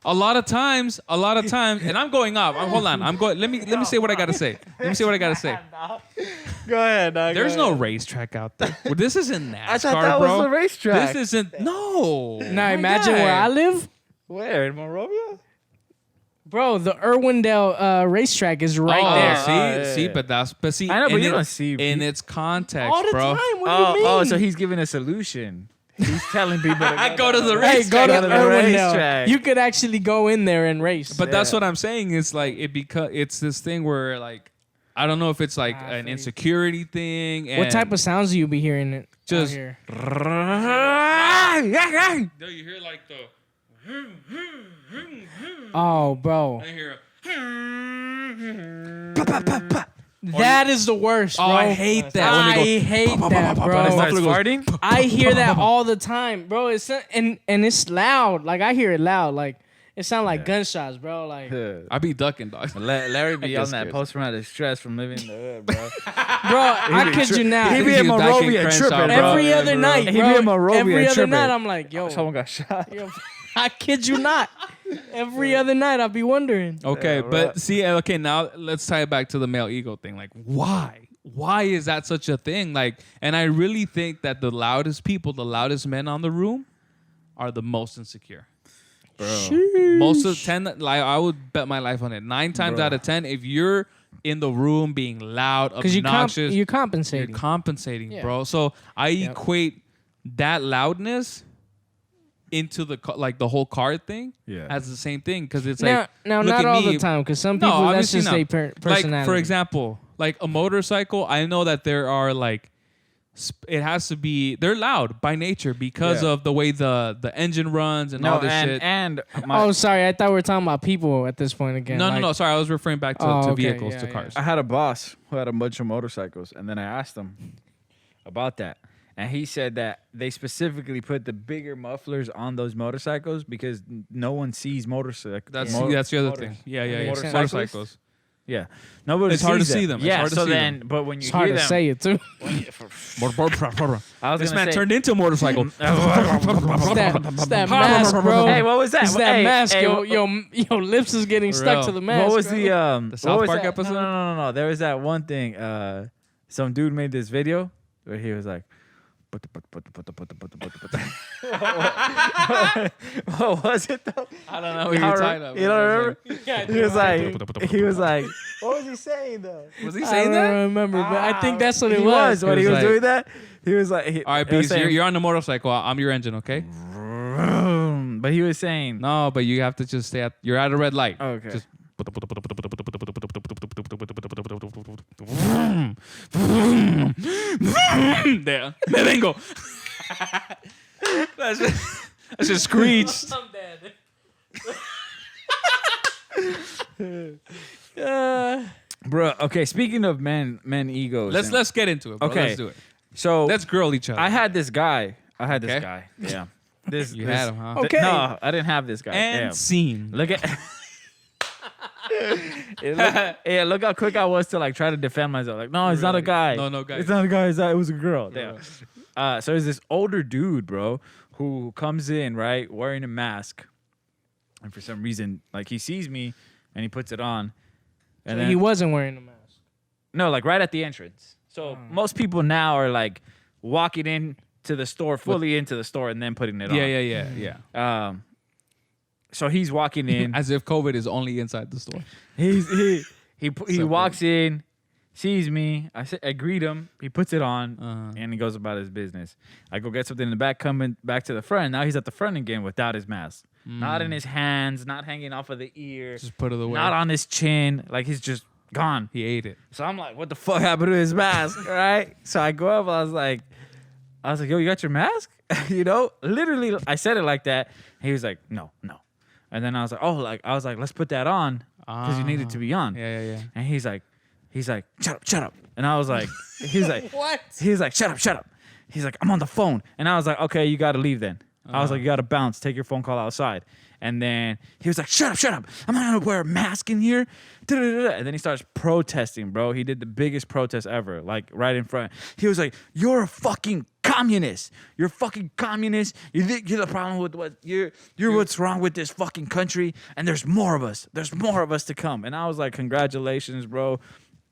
A lot of times, and I'm going off. Hold on, I'm going. Let me say what I gotta say. Let me say what I gotta say. Go ahead, dog. There's no racetrack out there. Well, this isn't NASCAR, I thought that bro. was the racetrack. This isn't. No. Now My imagine guy. where I live. Where in Monrovia? Bro, the Irwindale racetrack is right Oh, there. see, yeah, see, yeah. but see, I know, but in you it- don't see in people. its context, All the bro. time. What do you mean? Oh, so he's giving a solution. He's telling people to Go to the Hey, go to Go to the Irwindale. racetrack. You could actually go in there and race. But that's what I'm saying. It's like it's this thing where like I don't know if it's like I an feel you. insecurity thing. And what type of sounds do you be hearing it Just- out here? No, you hear like the Oh, bro. I hear. That is the worst, bro. Oh, I hate that. When I they go, hate that, When it bro. starts farting? I hear that all the time, bro. It's and it's loud. Like I hear it loud. Like it sounds like gunshots, bro. Like, I be ducking, dog. Larry be on that scared. post-traumatic stress from living in the hood, bro. bro, I kid you not. He be He's in back in Monrovia Crenshaw, tripping, bro. bro. Every other night, He bro. be in Monrovia Every other tripping. night, I'm like, yo, Someone got shot. yo, I kid you not. Every other night, I'll be wondering. Okay, Yeah, but right. see, okay, now let's tie it back to the male ego thing. Like, why? Why is that such a thing? Like, and I really think that the loudest people, the loudest men on the room, are the most insecure. Most of 10, like I would bet my life on it. 9 times out of 10, if you're in the room being loud, Because obnoxious, you're compensating. you're compensating, Yeah. bro. So I Yep. equate that loudness into the like the whole card thing Yeah. as the same thing because it's now, like now look not at all me. the time, because some No, people, that's obviously just not. their personality. Like for example, like a motorcycle, I know that there are like it has to be they're loud by nature because Yeah. of the way the engine runs and all No, this shit. and my, Oh, sorry. I thought we were talking about people at this point again. No, like, no. Sorry, I was referring back to, Oh, to okay, vehicles, yeah, to yeah. cars. I had a boss who had a bunch of motorcycles, and then I asked him about that. And he said that they specifically put the bigger mufflers on those motorcycles because no one sees motorcycles. That's the other thing. Yeah, yeah, yeah. Motorcycles? Motorcycles. Yeah, nobody. It's hard to sees see them. It's Yeah, hard to so see then, them. but when you It's hard hear to them, say it, too. I was This gonna man say, turned into a motorcycle. It's that mask, bro. Hey, what was that? It's that Hey, mask. hey, Your lips is getting For stuck real. to the mask. What was bro. the The South what was Park that? episode? No. There was that one thing. Some dude made this video where he was like, what was it though? I don't know. We were tied up. You don't remember? He was like, what was he saying though? Was he I saying don't that? remember, but I think that's what it He was. when He he was was like- doing that. He was like, All right, he was Beast, saying, you're on the motorcycle. I'm your engine, okay? but he was saying, No, but you have to just stay at. You're at a red light. Okay. Just. There. Me vengo. That's just screeched. bro. Okay, speaking of men egos. Let's get into it. Bro. Okay. Let's do it. So Let's grill each other. I had this guy. Okay. Yeah. This You this- had him, huh? Okay. No, I didn't have this guy. And Damn. scene. Look at. Look how quick I was to like try to defend myself. Like, no, it's not a guy. No guy. It's not a guy. It was a girl. Damn. So there's this older dude, bro, who comes in right wearing a mask, and for some reason, like he sees me, and he puts it on, and then He wasn't wearing a mask. no, like right at the entrance. So most people now are like walking in to the store, fully into the store, and then putting it on. Yeah. So he's walking in. As if COVID is only inside the store. He walks in, sees me. I greet him. He puts it on, Uh-huh. and he goes about his business. I go get something in the back, coming back to the front. Now he's at the front again without his mask, not in his hands, not hanging off of the ear, Just put it away. not on his chin. Like he's just gone. He ate it. So I'm like, what the fuck happened to his mask, right? So I go up. I was like, yo, you got your mask? You know, literally, I said it like that. He was like, no. And then I was like, let's put that on because you need it to be on. Yeah. And he's like, shut up. And I was like, What? He's like, shut up. He's like, I'm on the phone. And I was like, okay, you got to leave then. I was like, you got to bounce. Take your phone call outside. And then he was like, shut up. I'm not going to wear a mask in here. And then he starts protesting, bro. He did the biggest protest ever, like right in front. He was like, you're a fucking communist. You're a fucking communist. You're the problem with what you're what's wrong with this fucking country. And there's more of us. There's more of us to come. And I was like, congratulations, bro.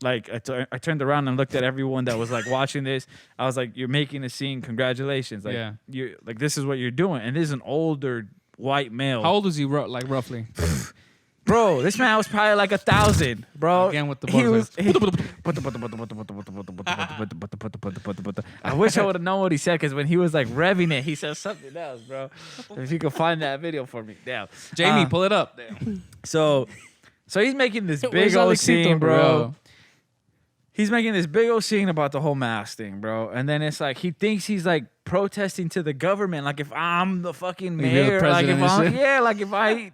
Like I turned around and looked at everyone that was like watching this. I was like, "You're making a scene. Congratulations! Like, Yeah. you like this is what you're doing." And this is an older white male. How old was he, like roughly? Bro, this man was probably like 1,000, bro. Again with the he was. motorcycle. I wish I would have known what he said because when he was like revving it, he said something else, bro. If you could find that video for me, damn. Jamie, pull it up. So he's making this big Where's old Alexito, scene, bro. bro? He's making this big old scene about the whole mask thing, bro. And then it's like he thinks he's like protesting to the government, like if I'm the fucking Like you're the mayor, like if president and I'm, shit. yeah, like if I,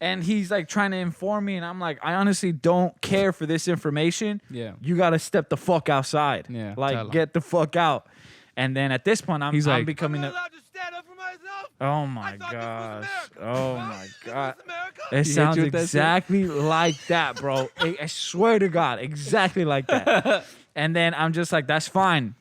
and he's like trying to inform me, and I'm like, I honestly don't care for this information. Yeah. You gotta step the fuck outside. Yeah, tell like him. get the fuck out. And then at this point, I'm He's like, becoming a. to stand up for myself. Oh my I thought this was gosh. America. Oh Huh? my This god. was America? It hit sounds you with that shit? exactly like that, bro. I swear to God, exactly like that. And then I'm just like, that's fine.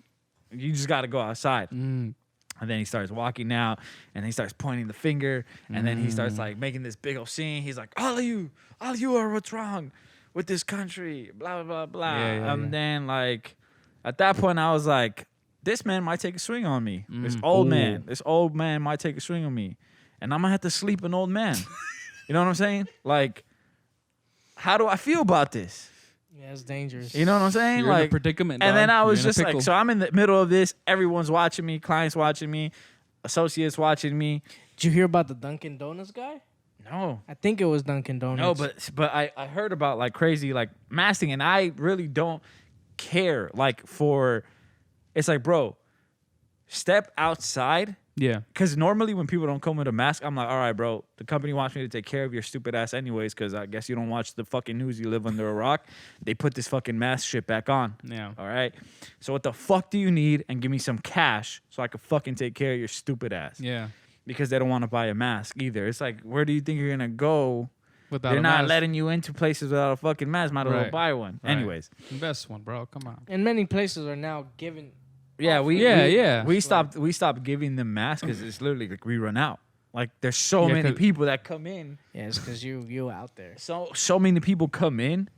You just got to go outside. Mm. And then he starts walking out, and he starts pointing the finger, and then he starts like making this big old scene. He's like, all of you are what's wrong with this country, blah, blah, blah, blah. Yeah, yeah, yeah. Then like, at that point, I was like, this man might take a swing on me. This Ooh. old man might take a swing on me. And I'm going to have to sleep an old man. You know what I'm saying? Like, how do I feel about this? Yeah, it's dangerous. You know what I'm saying? You're in a like, predicament, and then dog. I was You're in a just like, pickle. so I'm in the middle of this. Everyone's watching me. Clients watching me. Associates watching me. Did you hear about the Dunkin' Donuts guy? No. I think it was Dunkin' Donuts. No, but I heard about like crazy like masking, and I really don't care. Like it's like, bro, step outside. Yeah. Because normally when people don't come with a mask, I'm like, all right, bro, the company wants me to take care of your stupid ass anyways, because I guess you don't watch the fucking news, you live under a rock. They put this fucking mask shit back on. Yeah. All right? So what the fuck do you need? And give me some cash so I can fucking take care of your stupid ass. Yeah. Because they don't want to buy a mask either. It's like, where do you think you're going to go? Without They're a not mask. letting you into places without a fucking mask. Might as well Right. buy one. Right. Anyways. Invest one, bro. Come on. And many places are now giving. Yeah, Yeah. we stopped giving them masks because it's literally like we run out. Like there's so Yeah, many 'cause- people that come in. Yeah, it's because you out there. So many people come in,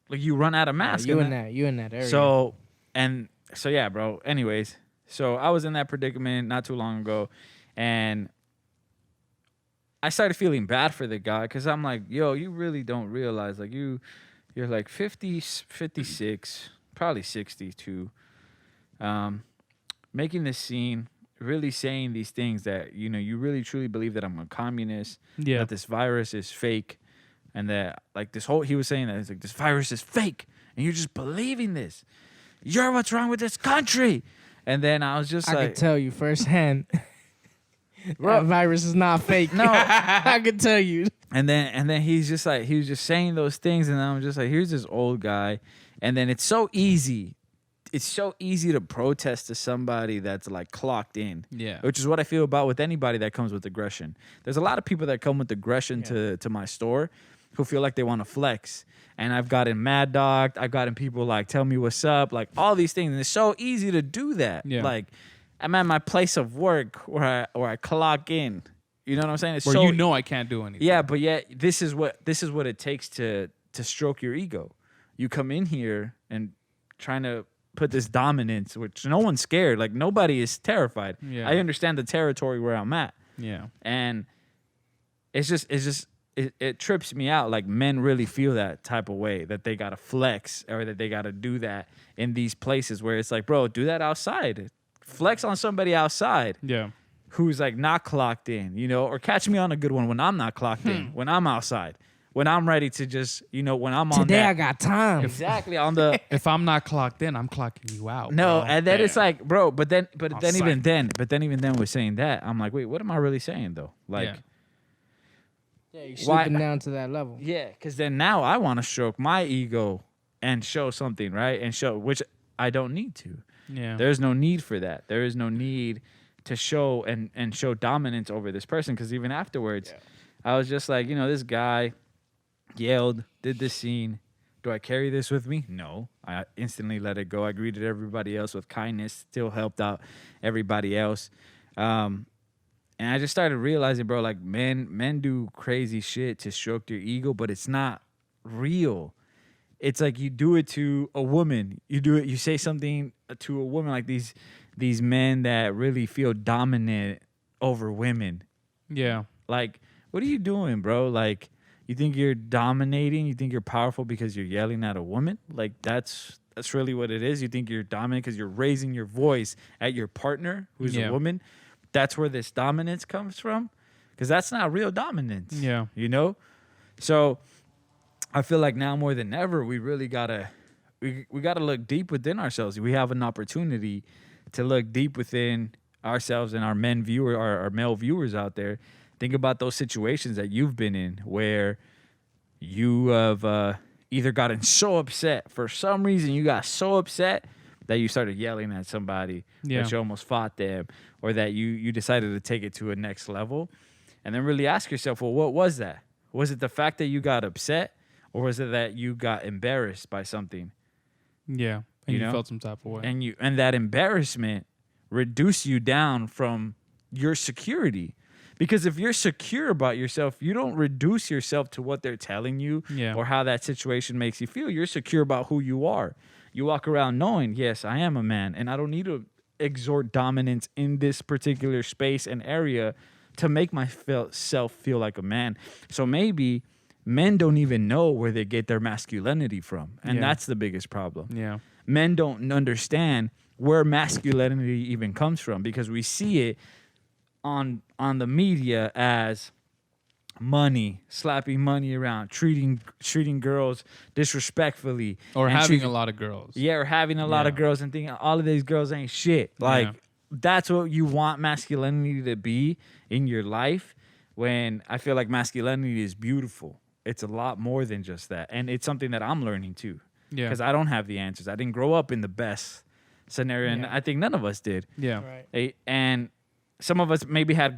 like you run out of masks. You and in that area. So yeah, bro. Anyways, so I was in that predicament not too long ago, and I started feeling bad for the guy because I'm like, yo, you really don't realize like you're like 50, 56, probably 62, making this scene, really saying these things that you really truly believe that I'm a communist, Yeah. that this virus is fake, and that like he was saying that it's like this virus is fake, and you're just believing this. You're what's wrong with this country. And then I was just I like, can tell you firsthand. Bro. That virus is not fake. No. I can tell you. and then he was just saying those things, and I'm just like, here's this old guy, and then it's so easy to protest to somebody that's like clocked in. Yeah. Which is what I feel about with anybody that comes with aggression. There's a lot of people that come with aggression to my store who feel like they want to flex. And I've gotten mad dogged. I've gotten people like tell me what's up, like all these things. And it's so easy to do that. Yeah. Like I'm at my place of work where I clock in. You know what I'm saying? It's Where so I can't do anything. yeah, but yet this is what it takes to stroke your ego. You come in here and trying to put this dominance, which no one's scared. Like nobody is terrified. Yeah. I understand the territory where I'm at, Yeah. and it trips me out. Like men really feel that type of way, that they gotta flex or that they gotta do that in these places where it's like, bro, do that outside. Flex on somebody outside Yeah. who's like not clocked in, or catch me on a good one when I'm not clocked in, when I'm outside, when I'm ready to just, when I'm on Today that. I got time. Exactly on the If I'm not clocked in, I'm clocking you out. no, bro. and then it's Damn. like, bro, but then sight. even then we're saying that, I'm like, wait, what am I really saying though? Like, Yeah. Yeah, you're Why- slipping down to that level. yeah, because then now I want to stroke my ego and show something, right? And show, which I don't need to. Yeah. There's no need for that. There is no need to show and show dominance over this person, because even afterwards, I was just like, this guy yelled, did this scene. Do I carry this with me? No. I instantly let it go. I greeted everybody else with kindness, still helped out everybody else. And I just started realizing, bro, like men do crazy shit to stroke their ego, but it's not real. It's like you do it to a woman. You say something to a woman, like these men that really feel dominant over women. Yeah. Like, what are you doing, bro? Like, you think you're dominating? You think you're powerful because you're yelling at a woman? Like, that's really what it is. You think you're dominant because you're raising your voice at your partner, who's Yeah. a woman? That's where this dominance comes from? Because that's not real dominance. Yeah. So I feel like now more than ever, we really gotta we gotta look deep within ourselves. We have an opportunity to look deep within ourselves and our our male viewers out there, think about those situations that you've been in where you have either gotten so upset for some reason. You got so upset that you started yelling at somebody, Yeah. that you almost fought them, or that you decided to take it to a next level. And then really ask yourself, well, what was that? Was it the fact that you got upset, or was it that you got embarrassed by something? Yeah. And You you know? felt some type of way. And that embarrassment reduced you down from your security. Because if you're secure about yourself, you don't reduce yourself to what they're telling you Yeah. or how that situation makes you feel. You're secure about who you are. You walk around knowing, yes, I am a man, and I don't need to exert dominance in this particular space and area to make myself feel like a man. So maybe men don't even know where they get their masculinity from, and Yeah. that's the biggest problem. Yeah. Men don't understand where masculinity even comes from, because we see it on the media as money, slapping money around, treating girls disrespectfully, Or and having treating- a lot of girls. yeah, or having a lot of Yeah. girls and thinking all of these girls ain't shit. Like Yeah. that's what you want masculinity to be in your life, when I feel like masculinity is beautiful. It's a lot more than just that. And it's something that I'm learning too. Yeah. Because I don't have the answers. I didn't grow up in the best scenario, and Yeah. I think none of us did. Yeah. Right. And some of us maybe had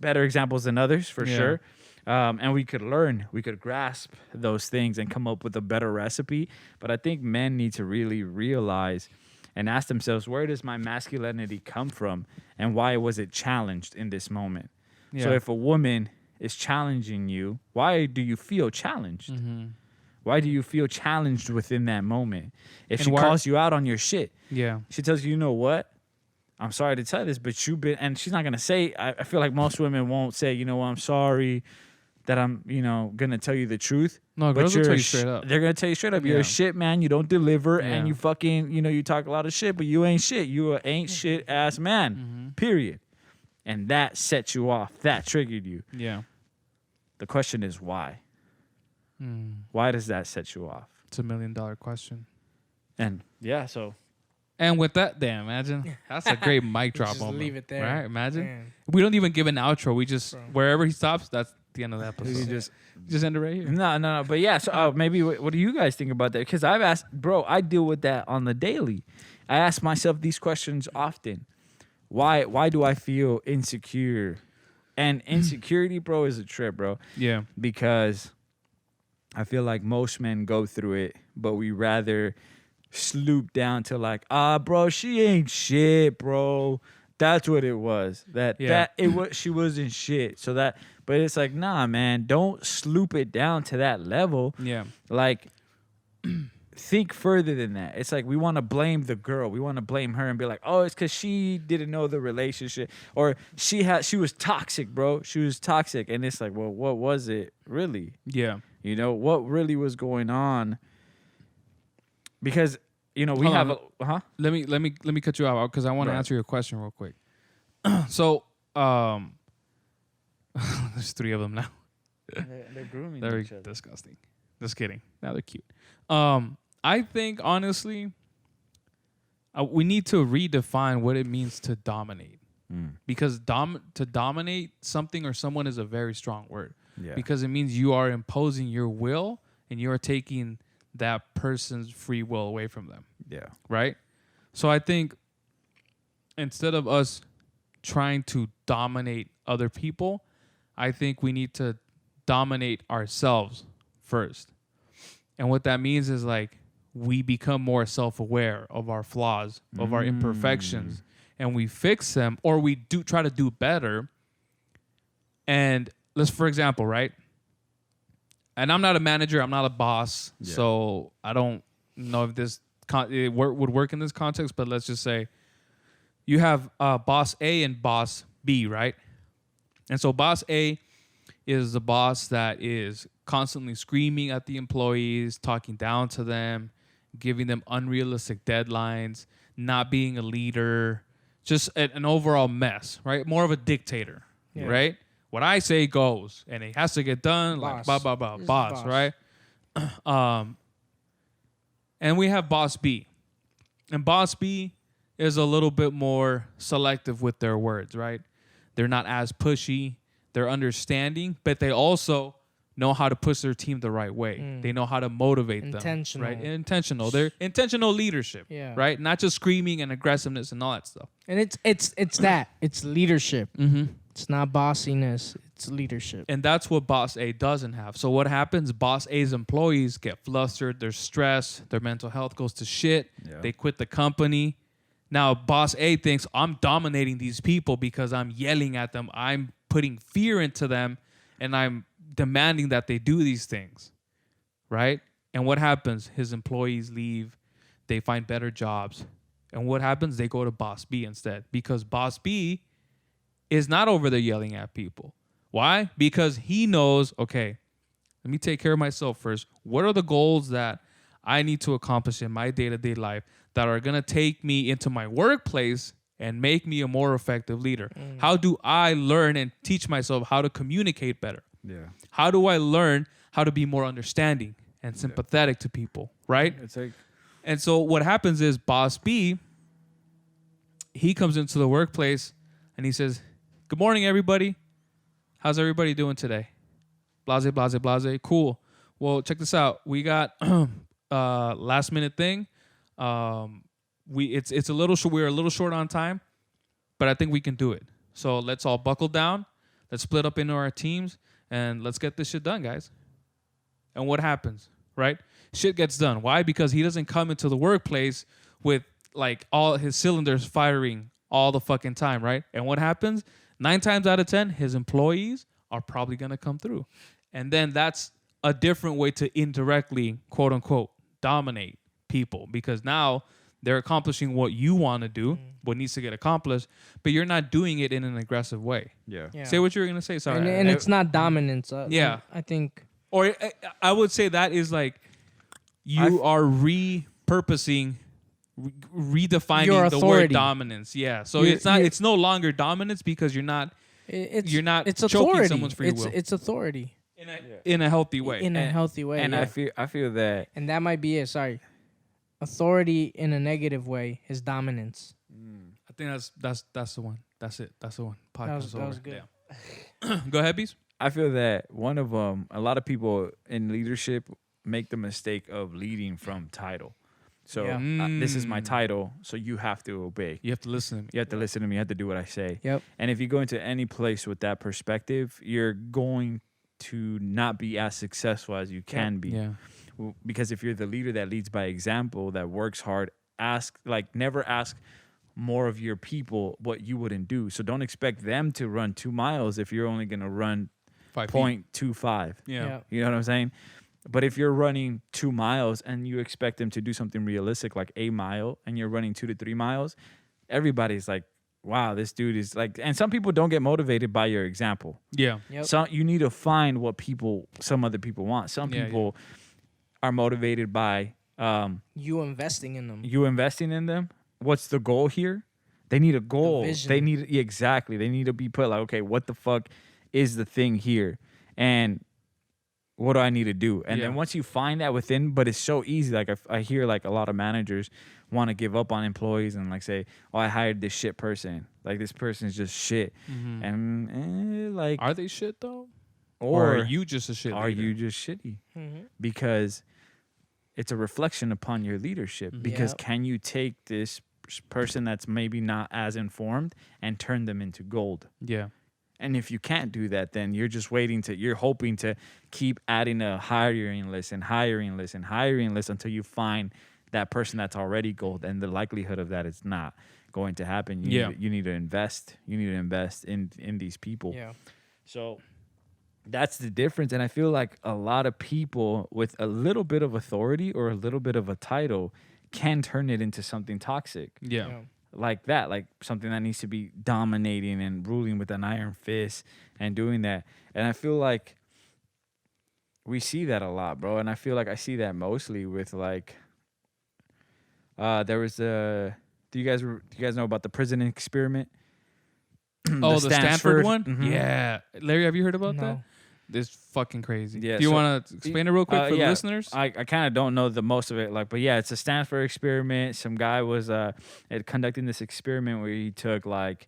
better examples than others, for Yeah. sure. And we could grasp those things and come up with a better recipe. But I think men need to really realize and ask themselves, where does my masculinity come from, and why was it challenged in this moment? So Yeah. if a woman is challenging you, why do you feel challenged? Why do you feel challenged within that moment? If And she why- calls you out on your shit, Yeah. she tells you, you know what? I'm sorry to tell you this, but you've been, and she's not gonna say. I feel like most women won't say, you know what, I'm sorry that I'm, gonna tell you the truth. No, But girls will you're tell a you straight up. They're gonna tell you straight up, you're Yeah. a shit man. You don't deliver, and Yeah. you fucking, you talk a lot of shit, but you ain't shit. You a ain't shit ass man. Mm-hmm. Period. And that set you off. That triggered you. Yeah. The question is why? Why does that set you off? It's $1 million question. And yeah, so And with that, damn, imagine. That's a great mic drop Just moment. leave it there. Right? Imagine. Man. We don't even give an outro. We just, Bro. wherever he stops, that's the end of the you episode. just end it right here. No. But yeah, so maybe what do you guys think about that? Because I've asked, bro, I deal with that on the daily. I ask myself these questions often. Why do I feel insecure? And insecurity, bro, is a trip, bro. Yeah. Because I feel like most men go through it, but we rather sloop down to like, bro, she ain't shit, bro. That's what it was. She wasn't shit. So that, but it's like, nah, man, don't sloop it down to that level. Yeah. Like, think further than that. It's like we want to blame the girl. We want to blame her and be like, oh, it's because she didn't know the relationship, or she was toxic, bro. She was toxic, and it's like, well, what was it really? Yeah. What really was going on? Because we Hold have on. Let me cut you out because I want to Right. answer your question real quick. So, there's 3 of them now. they're grooming They're each other. disgusting. Just kidding. Now they're cute. I think honestly, we need to redefine what it means to dominate, because to dominate something or someone is a very strong word. Yeah. Because it means you are imposing your will and you are taking that person's free will away from them. Yeah. Right? So I think instead of us trying to dominate other people, I think we need to dominate ourselves first. And what that means is like we become more self-aware of our flaws, of our imperfections, and we fix them, or we do try to do better. And let's, for example, right? And I'm not a manager, I'm not a boss, so I don't know if this would work in this context, but let's just say you have boss A and boss B, right? And so boss A is the boss that is constantly screaming at the employees, talking down to them, giving them unrealistic deadlines, not being a leader, just an overall mess, right? More of a dictator, Yeah. right? What I say goes, and it has to get done, like Boss. blah, blah, blah, This is boss, boss. right? And we have boss B. And boss B is a little bit more selective with their words, right? They're not as pushy. They're understanding, but they also know how to push their team the right way. They know how to motivate Intentional. them, right? Intentional. They're intentional leadership, Yeah. right? Not just screaming and aggressiveness and all that stuff. And it's that. It's leadership. It's not bossiness. It's leadership. And that's what Boss A doesn't have. So what happens? Boss A's employees get flustered. They're stressed. Their mental health goes to shit. Yeah. They quit the company. Now, Boss A thinks, I'm dominating these people because I'm yelling at them. I'm putting fear into them, and I'm demanding that they do these things, right? And what happens? His employees leave. They find better jobs. And what happens? They go to Boss B instead, because Boss B is not over there yelling at people. Why? Because he knows, okay, let me take care of myself first. What are the goals that I need to accomplish in my day-to-day life that are going to take me into my workplace and make me a more effective leader? How do I learn and teach myself how to communicate better? Yeah. How do I learn how to be more understanding and sympathetic to people, right? It's like, And so what happens is Boss B, he comes into the workplace and he says, good morning, everybody. How's everybody doing today? Blase, blase, blase. Cool. Well, check this out. We got last minute thing. It's a little we're a little short on time, but I think we can do it. So let's all buckle down. Let's split up into our teams and let's get this shit done, guys. And what happens, right? Shit gets done. Why? Because he doesn't come into the workplace with like all his cylinders firing all the fucking time, right? And what happens? 9 times out of 10, his employees are probably going to come through. And then that's a different way to indirectly, quote unquote, dominate people, because now they're accomplishing what you want to do, what needs to get accomplished, but you're not doing it in an aggressive way. yeah. Yeah. Say what you were going to say. Sorry. And it's not dominance. Yeah. I think. Or I would say that is like you are repurposing, redefining Your the word authority. dominance. Yeah. So You're- it's not. you're- It's no longer dominance because you're not It's not it's choking authority. someone's free will. It's authority in a healthy way. in a healthy way. And yeah. I feel that And that might be it. Sorry, authority in a negative way is dominance. I think that's the one. That's it. That's the one. Podcast that was over. good. Yeah. Go ahead, Beast. I feel that one of a lot of people in leadership make the mistake of leading from title. So Yeah. this is my title, so you have to obey. You have to listen to me. You have to listen to me. You have to do what I say. Yep. And if you go into any place with that perspective, you're going to not be as successful as you can be. Yeah. Because if you're the leader that leads by example, that works hard, never ask more of your people what you wouldn't do. So don't expect them to run 2 miles if you're only going to run 5 feet. 0.25. Yeah. Yeah. You know what I'm saying? But if you're running 2 miles and you expect them to do something realistic like a mile and you're running 2 to 3 miles, everybody's like, wow, this dude is like, and some people don't get motivated by your example. Yeah. Yep. So you need to find what some other people want. Some Yeah, people are motivated by You investing in them. you investing in them. What's the goal here? They need a goal. vision. They need exactly. They need to be put like, okay, what the fuck is the thing here? And what do I need to do? And Yeah. then once you find that within, but it's so easy. Like I hear like a lot of managers want to give up on employees and like say, oh, I hired this shit person. Like this person's just shit. And like, Are they shit though? or are you just a shit? are leader? you just shitty? Mm-hmm. Because it's a reflection upon your leadership. Because Yep. can you take this person that's maybe not as informed and turn them into gold? Yeah. And if you can't do that, then you're just you're hoping to keep adding a hiring list and hiring list and hiring list until you find that person that's already gold. And the likelihood of that is not going to happen. You need to invest. You need to invest in these people. Yeah. So that's the difference. And I feel like a lot of people with a little bit of authority or a little bit of a title can turn it into something toxic. Yeah. Yeah. Like that, like something that needs to be dominating and ruling with an iron fist and doing that. And I feel like we see that a lot, bro. And I feel like I see that mostly with like, there was do you guys know about the prison experiment? Oh, the Stanford one? Mhm. Yeah. Larry, have you heard about that? No. It's fucking crazy. Yeah, Do you so- want to explain it real quick for the yeah, listeners? I kind of don't know the most of it, like, but yeah, it's a Stanford experiment. Some guy was conducting this experiment where he took like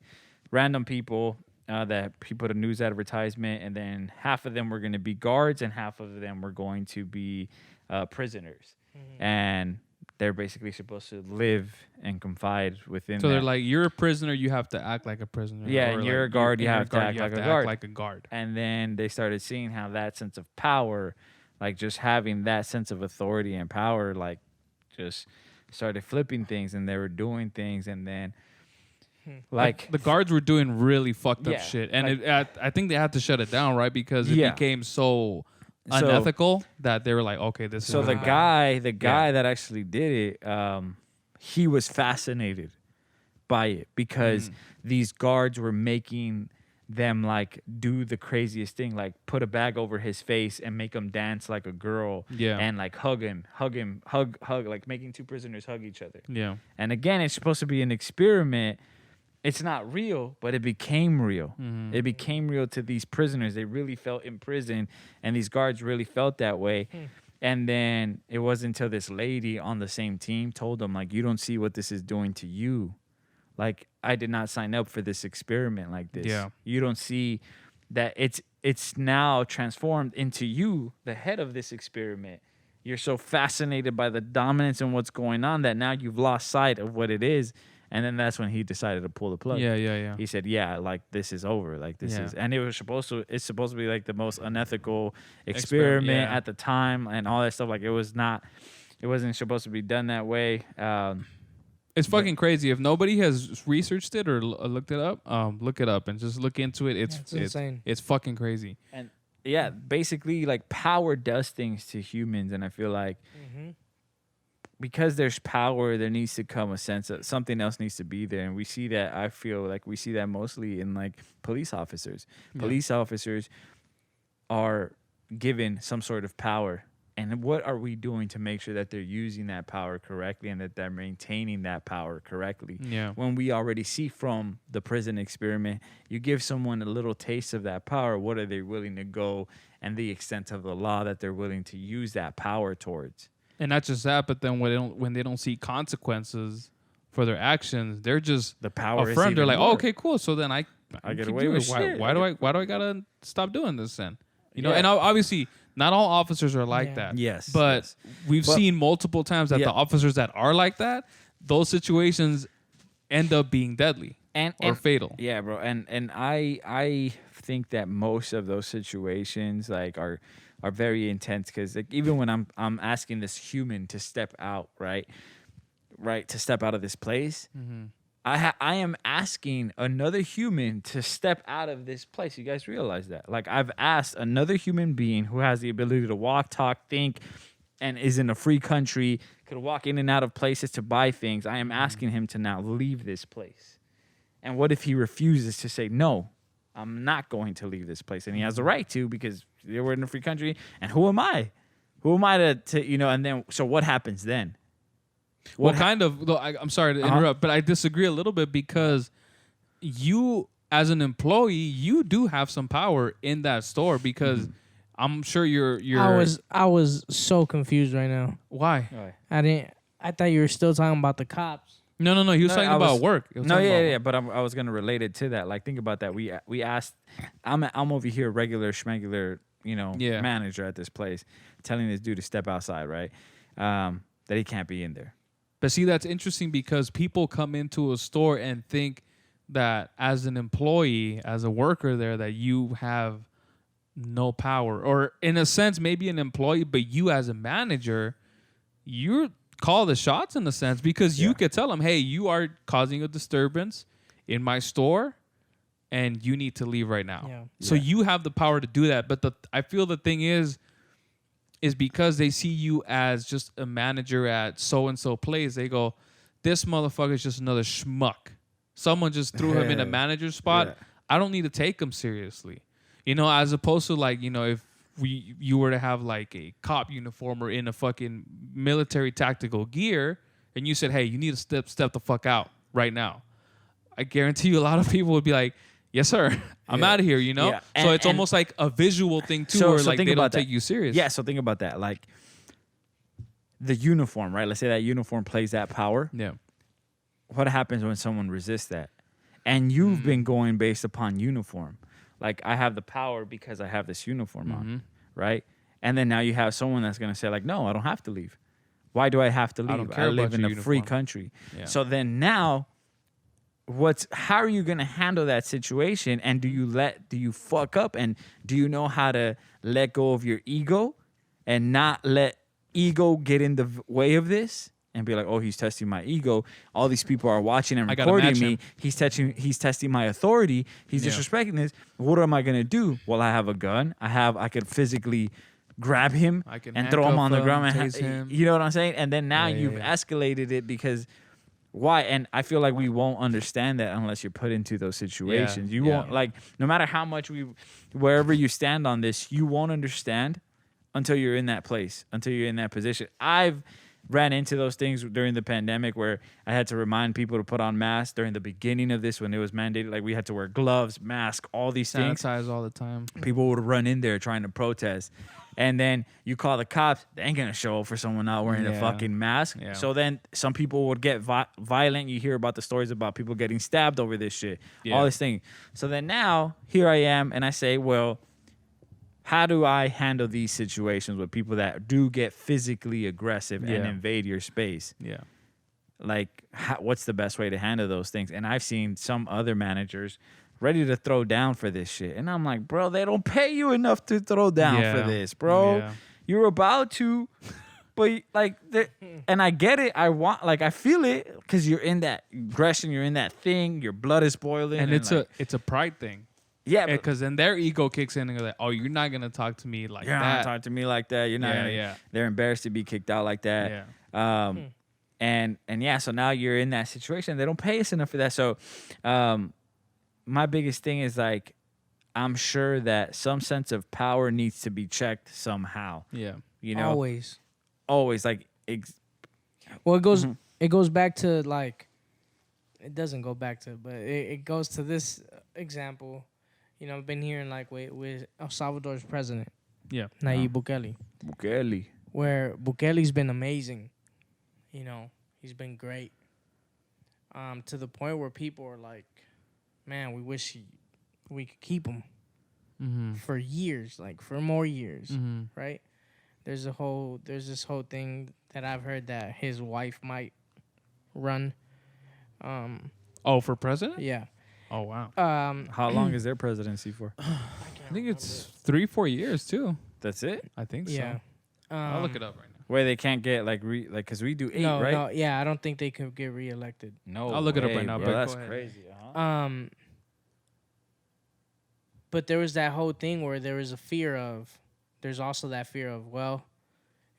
random people that he put a news advertisement, and then half of them were going to be guards and half of them were going to be prisoners, and they're basically supposed to live and confide within. So that. they're like, you're a prisoner, you have to act like a prisoner. Yeah, Or and you're like, a guard, you and you're have to act like a act guard. like a guard. And then they started seeing how that sense of power, like just having that sense of authority and power, like just started flipping things, and they were doing things, and then like the guards were doing really fucked up Yeah, shit, and like- I think they had to shut it down, right? Because it Yeah. became so So- unethical that they were like, okay, this is so the really bad. guy that actually did it, he was fascinated by it because these guards were making them like do the craziest thing, like put a bag over his face and make him dance like a girl, Yeah. and like hug, like making two prisoners hug each other. Yeah. And again, it's supposed to be an experiment. It's not real, but it became real. It became real to these prisoners. They really felt in prison, and these guards really felt that way. And then it wasn't until this lady on the same team told them, like, you don't see what this is doing to you. Like, I did not sign up for this experiment like this. Yeah. You don't see that it's now transformed into you, the head of this experiment. You're so fascinated by the dominance and what's going on that now you've lost sight of what it is. And then that's when he decided to pull the plug. Yeah. He said, "Yeah, like this is over. Like this Yeah. is," and it's supposed to be like the most unethical Experiment, experiment yeah. at the time, and all that stuff. Like it wasn't supposed to be done that way. It's fucking crazy. If nobody has researched it or looked it up, look it up and just look into it. It's insane. It's fucking crazy. And yeah, basically, like power does things to humans, and I feel like because there's power, there needs to come a sense of something else needs to be there, and we see that. I feel like we see that mostly in like police officers. Police officers are given some sort of power, and what are we doing to make sure that they're using that power correctly and that they're maintaining that power correctly? Yeah. When we already see from the prison experiment, you give someone a little taste of that power, what are they willing to go, and the extent of the law that they're willing to use that power towards. And not just that, but then when they don't see consequences for their actions, they're just The power is affirmed. They're even like, more. oh, okay, cool. So then I get keep away doing with it. shit. Why do I gotta stop doing this then? You know, Yeah. and obviously not all officers are like Yeah. that. Yes, but yes. we've But- seen multiple times that Yeah. the officers that are like that, those situations end up being deadly or fatal. Yeah, bro. And I think that most of those situations like are very intense because like even when I'm asking this human to step out, right, to step out of this place, I am asking another human to step out of this place. You guys realize that? Like I've asked another human being who has the ability to walk, talk, think, and is in a free country, could walk in and out of places to buy things. I am asking him to now leave this place. And what if he refuses to say, no, I'm not going to leave this place? And he has the right to because we're in a free country. And who am I? Who am I to you know, and then, so what happens then? Well, What kind of. Though I'm sorry to interrupt, but I disagree a little bit because you, as an employee, you do have some power in that store because I'm sure you're. I was so confused right now. Why? I thought you were still talking about the cops. No. He was talking about work. He was No, talking about yeah. work. But I was gonna relate it to that. Like, think about that. We asked. I'm over here, regular schmegular, Yeah. manager at this place, telling this dude to step outside, right? That he can't be in there. But see, that's interesting because people come into a store and think that as an employee, as a worker there, that you have no power. Or in a sense, maybe an employee, but you as a manager, you call the shots in a sense because you could tell them, hey, you are causing a disturbance in my store and you need to leave right now. Yeah. So you have the power to do that. But I feel the thing is because they see you as just a manager at so-and-so place, they go, this motherfucker is just another schmuck. Someone just threw him in a manager spot. Yeah. I don't need to take him seriously. As opposed to like, if you were to have like a cop uniform or in a fucking military tactical gear and you said, hey, you need to step the fuck out right now. I guarantee you a lot of people would be like, yes, sir. I'm Yeah. out of here. You know. Yeah. So And- it's and- almost like a visual thing too, where like think they don't about that. take you serious. Yeah, so think about that. Like the uniform, right? Let's say that uniform plays that power. Yeah. What happens when someone resists that? And you've been going based upon uniform. Like I have the power because I have this uniform on, right? And then now you have someone that's gonna say like, no, I don't have to leave. Why do I have to leave? don't care live about in a your free uniform. country. Yeah. So then now how are you gonna handle that situation? And do you fuck up, and do you know how to let go of your ego and not let ego get in the way of this and be like, oh, he's testing my ego. All these people are watching and I gotta recording match me. him. He's testing my authority. He's Yeah. disrespecting this. What am I gonna do? Well, I have a gun. I could physically grab him I can and throw him on the handcuff ground him, and tase him. you know what I'm saying? And then now Yeah, you've yeah. escalated it because why? And I feel like we won't understand that unless you're put into those situations. You yeah. won't, like, no matter how much wherever you stand on this, you won't understand until you're in that place, until you're in that position. I've ran into those things during the pandemic where I had to remind people to put on masks during the beginning of this when it was mandated. Like we had to wear gloves, mask, all these things. Sanitize all the time. People would run in there trying to protest. And then you call the cops, they ain't gonna show up for someone not wearing a Yeah. fucking mask. Yeah. So then some people would get violent. You hear about the stories about people getting stabbed over this shit, Yeah. all this thing. So then now here I am, and I say, well, how do I handle these situations with people that do get physically aggressive and Yeah. invade your space? Yeah. Like, what's the best way to handle those things? And I've seen some other managers ready to throw down for this shit. And I'm like, bro, they don't pay you enough to throw down Yeah. for this, bro. Yeah. You're about to, but like, and I get it. I feel it because you're in that aggression, you're in that thing, your blood is boiling. And it's like, a pride thing. yeah, but Because then their ego kicks in and they're like, oh, you're not gonna talk to me like you're not that. gonna talk to me like that. You're not Yeah, gonna, yeah. They're embarrassed to be kicked out like that. Yeah. And yeah, so now you're in that situation. They don't pay us enough for that. So my biggest thing is like, I'm sure that some sense of power needs to be checked somehow. Yeah. You know, Always. like Well, it goes Mm-hmm. it goes back to like it doesn't go back to, but it goes to this example. You know, I've been hearing like with El Salvador's president, Yeah. Nayib Bukele, Bukele. where Bukele's been amazing. You know, he's been great. To the point where people are like, man, we wish we could keep him for years, like for more years, right? There's this whole thing that I've heard that his wife might run. Oh, for president? Yeah. Oh wow. How long is their presidency for? I think it's 3-4 years too. That's it? I think Yeah. so. I'll look it up right now. Where they can't get like because we do 8, No, right? no, yeah, I don't think they could get reelected. No, I'll look it up way, right now, bro. but That's go ahead. crazy. Huh? But there was that whole thing where there was there's also that fear of, well,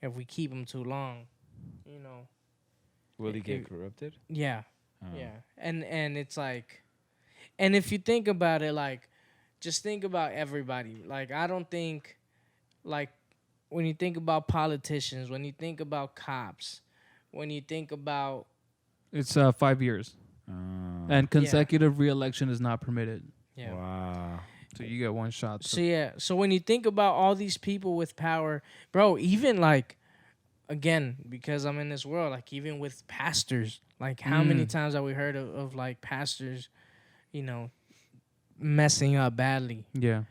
if we keep him too long, you know. Will he get corrupted? Yeah. Yeah. And it's like, and if you think about it, like, just think about everybody. Like, I don't think, like, when you think about politicians, when you think about cops, when you think about, It's 5 years, and consecutive re-election is not permitted. yeah. Wow. So you get one shot. So yeah, so when you think about all these people with power, bro, even like, again, because I'm in this world, like even with pastors, like how many times have we heard of like pastors, you know, messing up badly? Yeah.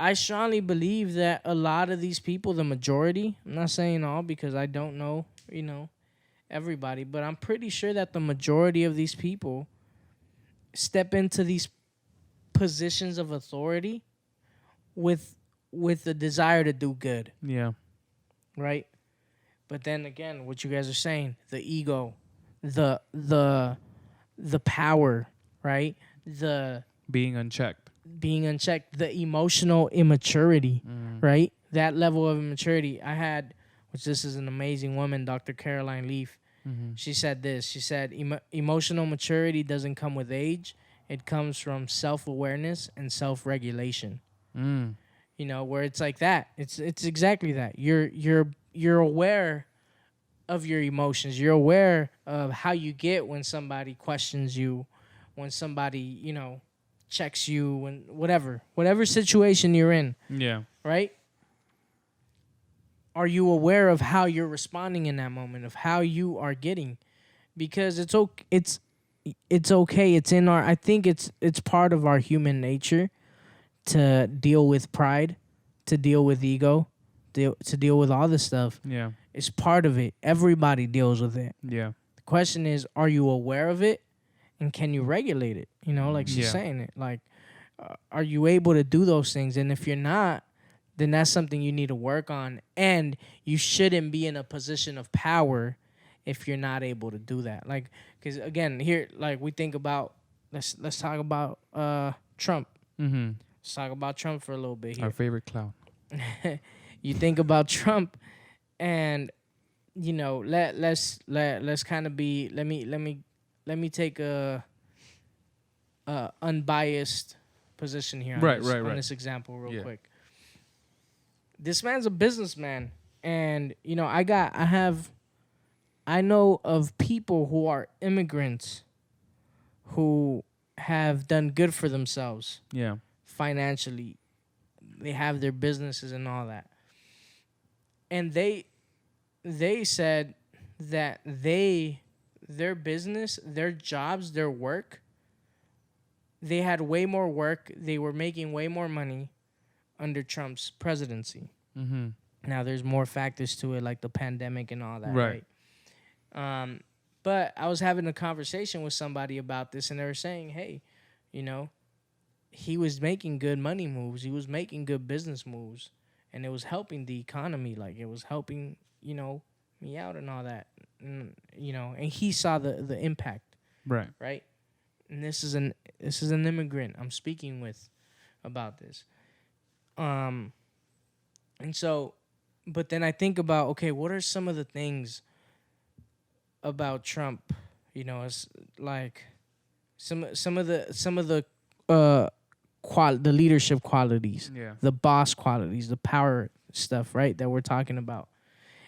I strongly believe that a lot of these people, the majority, I'm not saying all because I don't know, you know, everybody, but I'm pretty sure that the majority of these people step into these positions of authority with the desire to do good, Yeah. right? But then again, what you guys are saying, the ego, the power, right? The Being unchecked. being unchecked, the emotional immaturity, right? That level of immaturity. I had, which this is an amazing woman, Dr. Caroline Leaf. She said this. She said, emotional maturity doesn't come with age. It comes from self-awareness and self-regulation. You know, where it's like that. It's exactly that. You're aware of your emotions. You're aware of how you get when somebody questions you, when somebody, you know, checks you and whatever situation you're in, Yeah. right? Are you aware of how you're responding in that moment, of how you are getting? Because it's okay. It's okay. It's in our. I think it's part of our human nature to deal with pride, to deal with ego, to deal with all this stuff. Yeah. It's part of it. Everybody deals with it. Yeah. The question is, are you aware of it, and can you regulate it? You know, like she's Yeah. saying it. Like, are you able to do those things? And if you're not, then that's something you need to work on. And you shouldn't be in a position of power if you're not able to do that. Like, because again, here, like we think about, let's talk about Trump. Mm-hmm. Let's talk about Trump for a little bit here. Our favorite clown. You think about Trump, and you know, let's kind of be. Let me take a unbiased position here. On this example, real quick. This man's a businessman, and you know, I know of people who are immigrants who have done good for themselves Yeah. financially. They have their businesses and all that. And they said that their business, their jobs, their work, they had way more work. They were making way more money under Trump's presidency. Mm-hmm. Now, there's more factors to it, like the pandemic and all that, Right. right? But I was having a conversation with somebody about this, and they were saying, hey, you know, he was making good money moves. He was making good business moves, and it was helping the economy. Like, it was helping, you know, me out and all that. And, you know, and he saw the impact, Right. right? And this is an immigrant I'm speaking with about this. And so, but then I think about, okay, what are some of the things about Trump? You know, it's like some of the the leadership qualities, Yeah. the boss qualities, the power stuff, right? That we're talking about.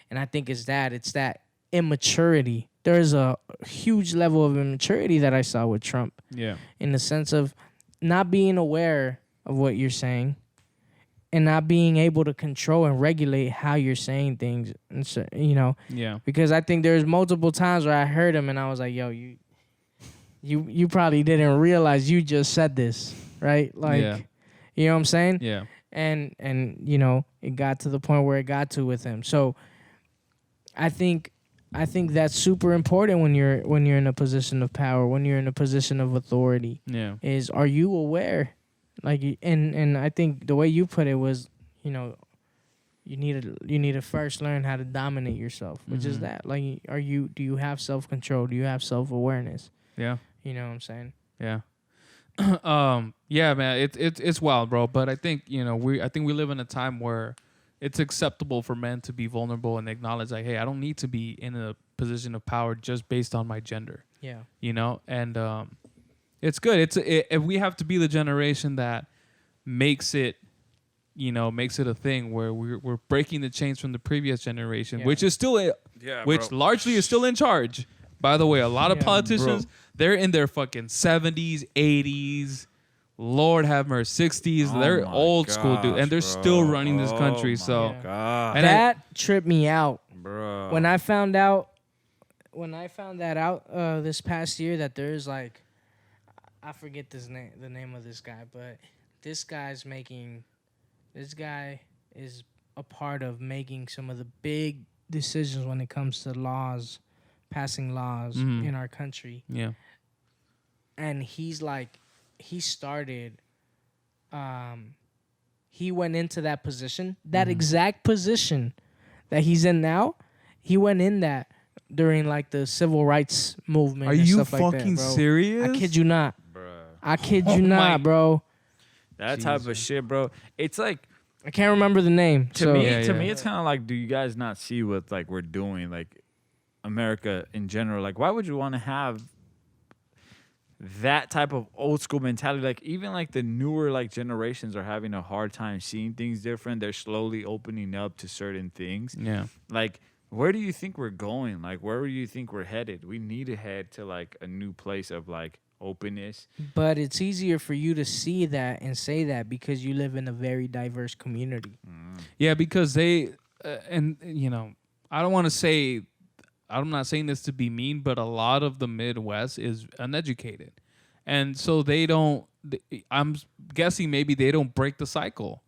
And I think it's that immaturity. There's a huge level of immaturity that I saw with Trump, Yeah. in the sense of not being aware of what you're saying and not being able to control and regulate how you're saying things. And so, you know, Yeah. because I think there's multiple times where I heard him and I was like, yo, you probably didn't realize you just said this, right? Like, Yeah. you know what I'm saying? Yeah. And you know, it got to the point where it got to with him. So I think that's super important when you're in a position of power, when you're in a position of authority. Yeah. Is, are you aware? Like, and I think the way you put it was, you know, you need to first learn how to dominate yourself, which is that. Like, do you have self-control? Do you have self-awareness? Yeah. You know what I'm saying? Yeah. Yeah, man, it's wild, bro. But I think, you know, we live in a time where it's acceptable for men to be vulnerable and acknowledge, like, hey, I don't need to be in a position of power just based on my gender. Yeah. You know, and it's good. If we have to be the generation that makes it a thing where we're breaking the chains from the previous generation, Yeah. which is still largely is still in charge. By the way, a lot of politicians, they're in their fucking 70s, 80s, Lord have mercy, 60s. Oh they're my old school, dude, and they're gosh, still bro. running this country. Oh So, my God. and That tripped me out. Bro. When I found that out this past year, that there's like, I forget the name of this guy, but this guy is a part of making some of the big decisions when it comes to passing laws in our country. yeah, And he went into that position, that exact position that he's in now. He went in that during like the civil rights movement. Are and you stuff like that, fucking bro. serious? I kid you not. Bruh. I kid you my- not, bro. That type of shit, bro. It's like, I can't remember the name. to so me, Yeah, yeah. it's kind of like, do you guys not see what like we're doing, like America in general? Like, why would you want to have that type of old school mentality? Like, even like the newer like generations are having a hard time seeing things different. They're slowly opening up to certain things. yeah, Like, where do you think we're going? Like, where do you think we're headed? We need to head to like a new place of like openness. But it's easier for you to see that and say that because you live in a very diverse community. Yeah, because they, and you know, I don't want to say, I'm not saying this to be mean, but a lot of the Midwest is uneducated, and so they don't. I'm guessing maybe they don't break the cycle.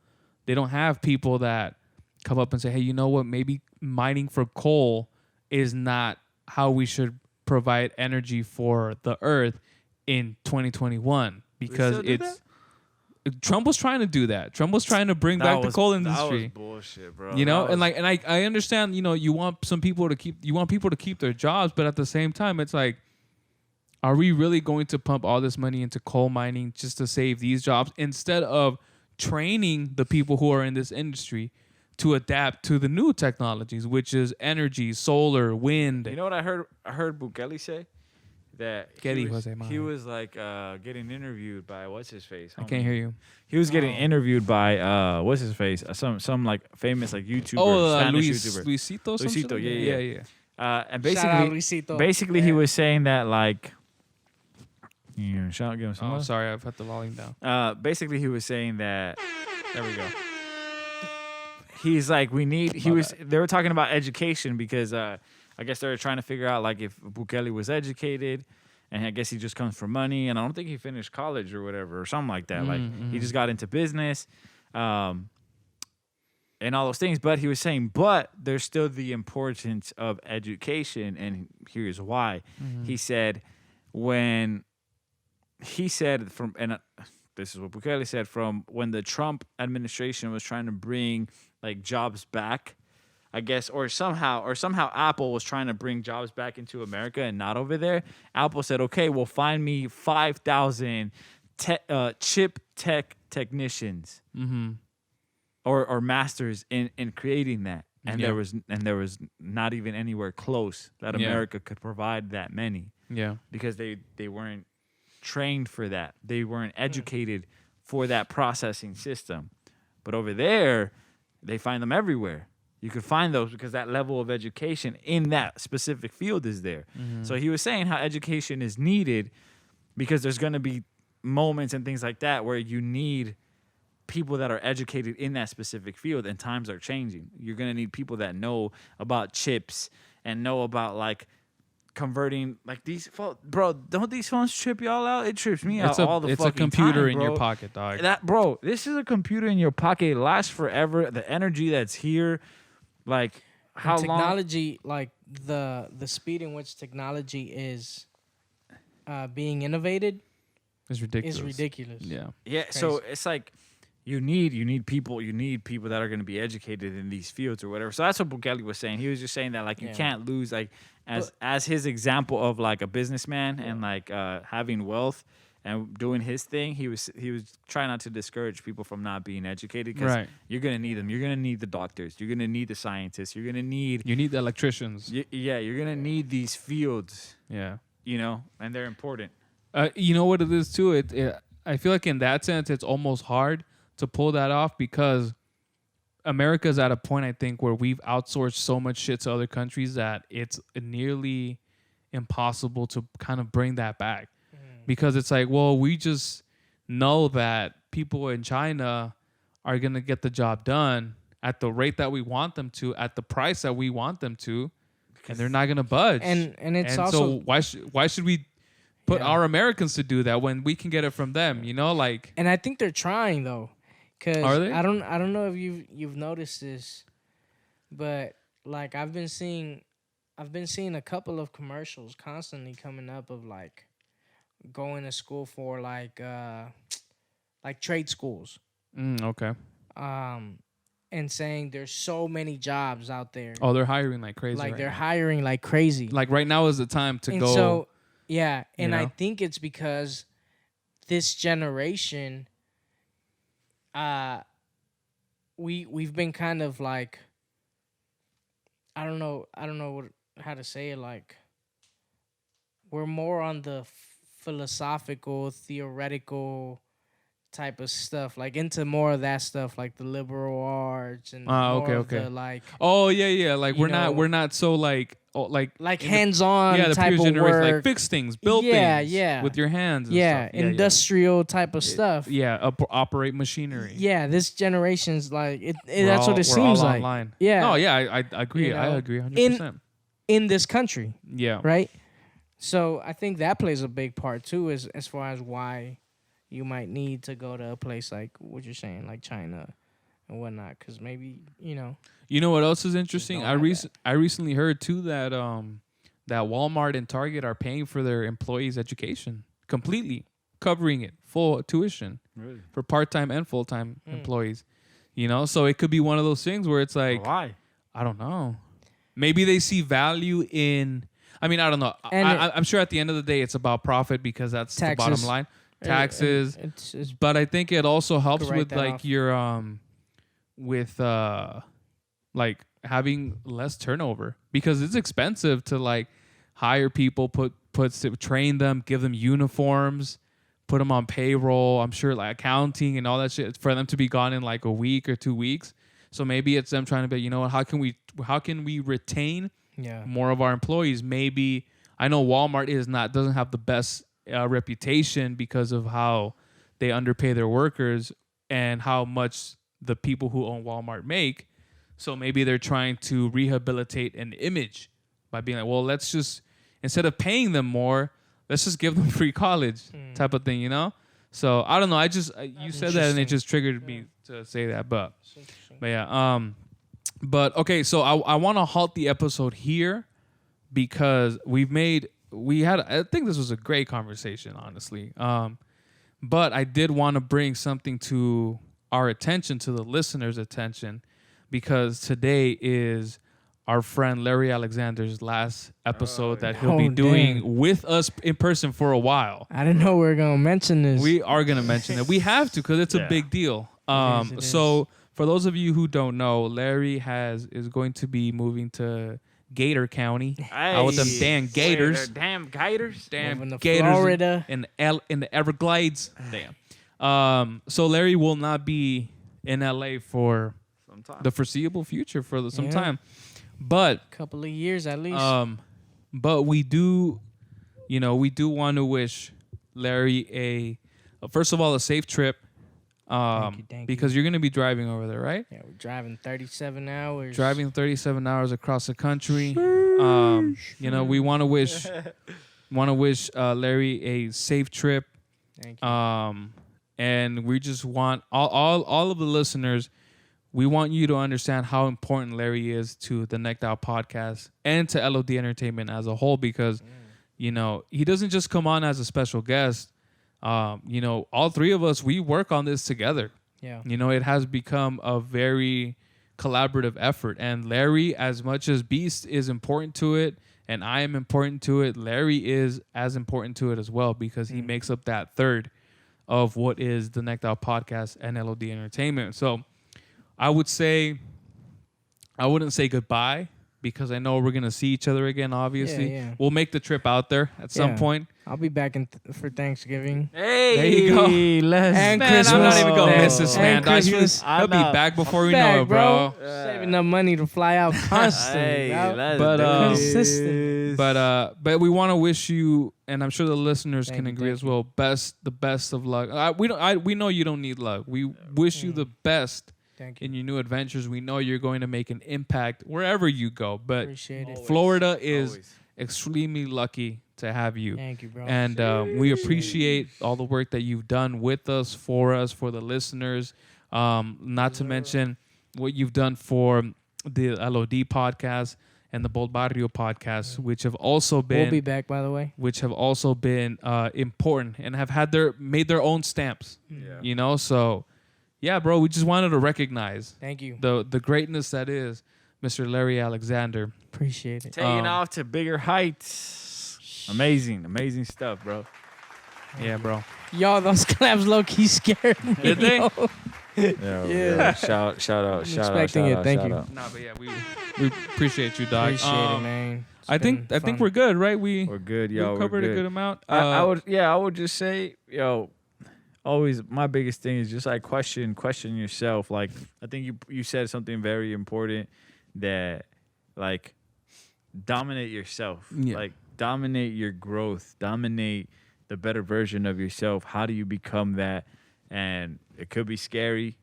They don't have people that come up and say, "Hey, you know what? Maybe mining for coal is not how we should provide energy for the earth in 2021 because still do it's." Trump was trying to do that. Trump was trying to bring back the coal industry. That was bullshit, bro. You know, That was- and I understand, you know, you want people to keep their jobs, but at the same time it's like, are we really going to pump all this money into coal mining just to save these jobs instead of training the people who are in this industry to adapt to the new technologies, which is energy, solar, wind? You know what I heard? I heard Bukele say that Getty Jose Maya. he was like getting interviewed by what's his face. I can't hear you. He was getting interviewed by what's his face? Some like famous like YouTuber, Oh, Spanish Luis, YouTuber. Luisito, some Luisito, shit? yeah. And Shout out basically, Luisito. he Yeah. was saying that like, shout, give him some Oh, love. sorry, I've had the volume down. Basically, he was saying that. There we go. He's like, we need. They were talking about education because I guess they were trying to figure out like if Bukele was educated, and I guess he just comes from money, and I don't think he finished college or whatever or something like that. Like he just got into business, and all those things. But he was saying, but there's still the importance of education, and here's why. He said when he said from and. This is what Bukele said from when the Trump administration was trying to bring like jobs back, I guess, or somehow Apple was trying to bring jobs back into America and not over there. Apple said, "Okay, well, find me 5,000 chip technicians, or masters in creating that." And Yeah. there was not even anywhere close that Yeah. America could provide that many Yeah. because they weren't trained for that. They weren't educated for that processing system. But over there, they find them everywhere. You could find those because that level of education in that specific field is there. So he was saying how education is needed because there's going to be moments and things like that where you need people that are educated in that specific field, and times are changing. You're going to need people that know about chips and know about like converting like these phones. Bro, don't these phones trip y'all out? It trips me out all the It's fucking a computer time, in your bro. pocket, dog. This is a computer in your pocket. It lasts forever. The energy that's here, like how And long? technology, like the speed in which technology is being innovated It's ridiculous. is ridiculous. Yeah. Yeah, so it's like you need people that are going to be educated in these fields or whatever. So that's what Bukele was saying. He was just saying that like you Yeah. can't lose like as his example of like a businessman and like having wealth and doing his thing. He was trying not to discourage people from not being educated because Right. you're going to need them. You're going to need the doctors. You're going to need the scientists. You're going to need You need the electricians. you're going to need these fields, Yeah. you know, and they're important. You know what it is too. I feel like in that sense, it's almost hard to pull that off because America's at a point, I think, where we've outsourced so much shit to other countries that it's nearly impossible to kind of bring that back. Because it's like, well, we just know that people in China are gonna get the job done at the rate that we want them to, at the price that we want them to, and they're not gonna budge. And it's so also why should we put Yeah. our Americans to do that when we can get it from them? You know, like and I think they're trying though, because Are they? I don't know if you've noticed this, but like I've been seeing a couple of commercials constantly coming up of like going to school for like trade schools, okay. and saying there's so many jobs out there, Oh, they're hiring like crazy. like right they're now. hiring like crazy. Like right now is the time to And go. so, yeah, and I know? think it's because this generation, we've been kind of like, I don't know how to say it. Like, we're more on the philosophical, theoretical type of stuff, like into more of that stuff, like the liberal arts and Okay, more of okay. the like Oh yeah. Like You know, we're not so like in the- hands-on yeah, the type previous of generation, work. like fix things, build Yeah, things, yeah. with your hands. And Yeah, stuff. industrial type of stuff. Yeah, operate machinery. Yeah, this generation's like We're that's what all- it we're seems all like. online. Yeah. No, yeah, I agree. You I know, agree 100%. In this country, Yeah. right? So I think that plays a big part too, as far as why you might need to go to a place like what you're saying, like China and whatnot, because maybe You know what else is interesting? don't have that. I recently heard too that that Walmart and Target are paying for their employees' education completely, covering it, full tuition Really? for part-time and full-time Hmm. employees. So it could be one of those things where it's like, Why? I don't know. Maybe they see value in. I mean, I don't know. And I'm sure at the end of the day, it's about profit because that's the bottom Taxes. line. Taxes. It's But I think it also helps write with that like off. your with like having less turnover because it's expensive to like hire people, train them, give them uniforms, put them on payroll. I'm sure like accounting and all that shit for them to be gone in like a week or 2 weeks. So maybe it's them trying to be, you know what, how can we retain yeah. more of our employees? Maybe I know Walmart doesn't have the best reputation because of how they underpay their workers and how much the people who own Walmart make. So maybe they're trying to rehabilitate an image by being like, well, let's just, instead of paying them more, let's just give them free college type of thing, So I don't know. I just you said that and it just triggered me to say that, but yeah. But okay, so I want to halt the episode here because I think this was a great conversation, honestly. But I did want to bring something to our attention, to the listeners' attention, because today is our friend Larry Alexander's last episode that he'll be Oh, doing dang. with us in person for a while. I didn't know we were gonna mention this. We are going to mention it. We have to because it's a Yeah. big deal. It is. So for those of you who don't know, Larry is going to be moving to Gator County out with them damn Gators. Damn Gators. Damn Moving to Gators Florida. in the Everglades. Damn. So Larry will not be in LA for Sometime. the foreseeable future for some Yeah. time. But Couple of years at least. but we do want to wish Larry first of all a safe trip. Thank you. Because you're going to be driving over there, right? Yeah, we're driving 37 hours. Driving 37 hours across the country. We want to wish Larry a safe trip. Thank you. And we just want all of the listeners, we want you to understand how important Larry is to the Necked Out podcast and to LOD Entertainment as a whole because, he doesn't just come on as a special guest. All three of us, we work on this together. Yeah. It has become a very collaborative effort. And Larry, as much as Beast is important to it and I am important to it, Larry is as important to it as well because he makes up that third of what is the Necked Out podcast and LOD Entertainment. So I wouldn't say goodbye because I know we're going to see each other again, obviously. Yeah. We'll make the trip out there at some Yeah. point. I'll be back for Thanksgiving. Hey, There you go. Let's And Man, I'm not even going to Christmas. miss this, And man. Dog, Christmas. he'll be I know. back before we know Back, it, bro. Saving up money to fly out constantly. Hey, dog. let's But, do consistent. this. But we want to wish you, and I'm sure the listeners Thank can you, agree thank as well. The best of luck. We know you don't need luck. We wish you the best Thank you. in your new adventures. We know you're going to make an impact wherever you go. But Appreciate it. Florida is Always. extremely lucky to have you. Thank you, bro. And we appreciate all the work that you've done with us, for the listeners. Not to mention what you've done for the LOD podcast and the Bold Barrio podcast, which have also been we'll be back, by the way. important and have made their own stamps. Yeah. So yeah, bro, we just wanted to recognize Thank you. the greatness that is Mr. Larry Alexander. Appreciate it. Taking off to bigger heights. Amazing stuff, bro. Yeah, bro. Y'all, those claps low key scared me. Did they? yo. Yeah. Shout out. expecting it. Thank you. Nah, but yeah, we appreciate you, dog. Appreciate it, man. It's I think been fun. we're good, right? We're good, yo. we covered we're a good. good amount. I would just say, always my biggest thing is just like question yourself. Like I think you said something very important that like dominate yourself. Yeah. Like dominate your growth, dominate the better version of yourself. How do you become that? And it could be scary.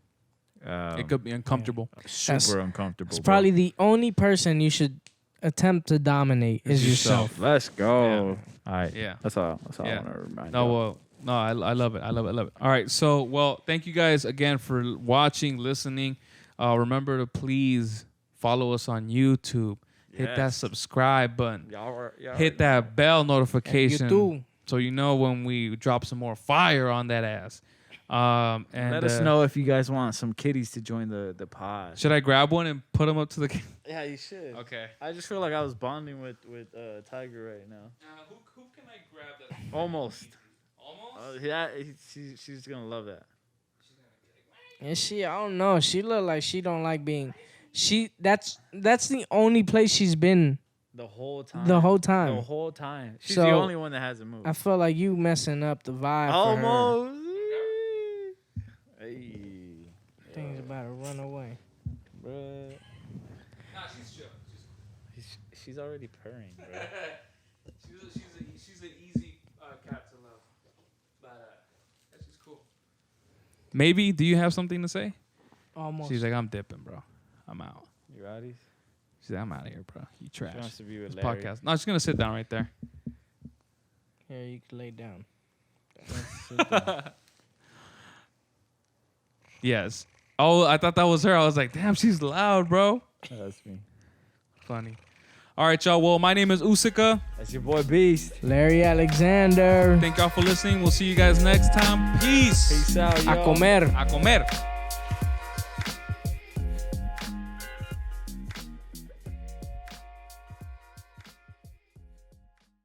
It could be uncomfortable. Super uncomfortable. It's bro. probably the only person you should attempt to dominate is yourself. Let's go. All right. Yeah. That's all I Yeah. want to remind No, you. well, no, I love it. I love it. I love it. All right. So, well, thank you guys again for watching, listening. Remember to please follow us on YouTube. Hit that Yes. subscribe button. Y'all Hit that bell notification. YouTube. So you know when we drop some more fire on that ass. And Let us know if you guys want some kitties to join the pod. Should I grab one and put them up to the? Yeah, you should. Okay. I just feel like I was bonding with Tiger right now. Who can I grab that? Almost. Almost. She's gonna love that. And she, I don't know. She look like she don't like being. That's the only place she's been The whole time. the whole time. The whole time. She's So, the only one that hasn't moved. I feel like you messing up the vibe. For her. Almost. Hey. Things about to run away. Bruh. Nah, she's chill. She's already purring, bro. She's an easy cat to love. But she's cool. Maybe. Do you have something to say? Almost. She's like, I'm dipping, bro. I'm out. You ready? She's like, I'm out of here, bro. You She trash. wants to be with This Larry. podcast. No, she's gonna sit down right there. Here, you can lay down. Yes. Oh, I thought that was her. I was like, damn, she's loud, bro. That's me. Funny. All right, y'all. Well, my name is Usika. That's your boy Beast. Larry Alexander. Thank y'all for listening. We'll see you guys next time. Peace. Peace out, yo. A comer. A comer.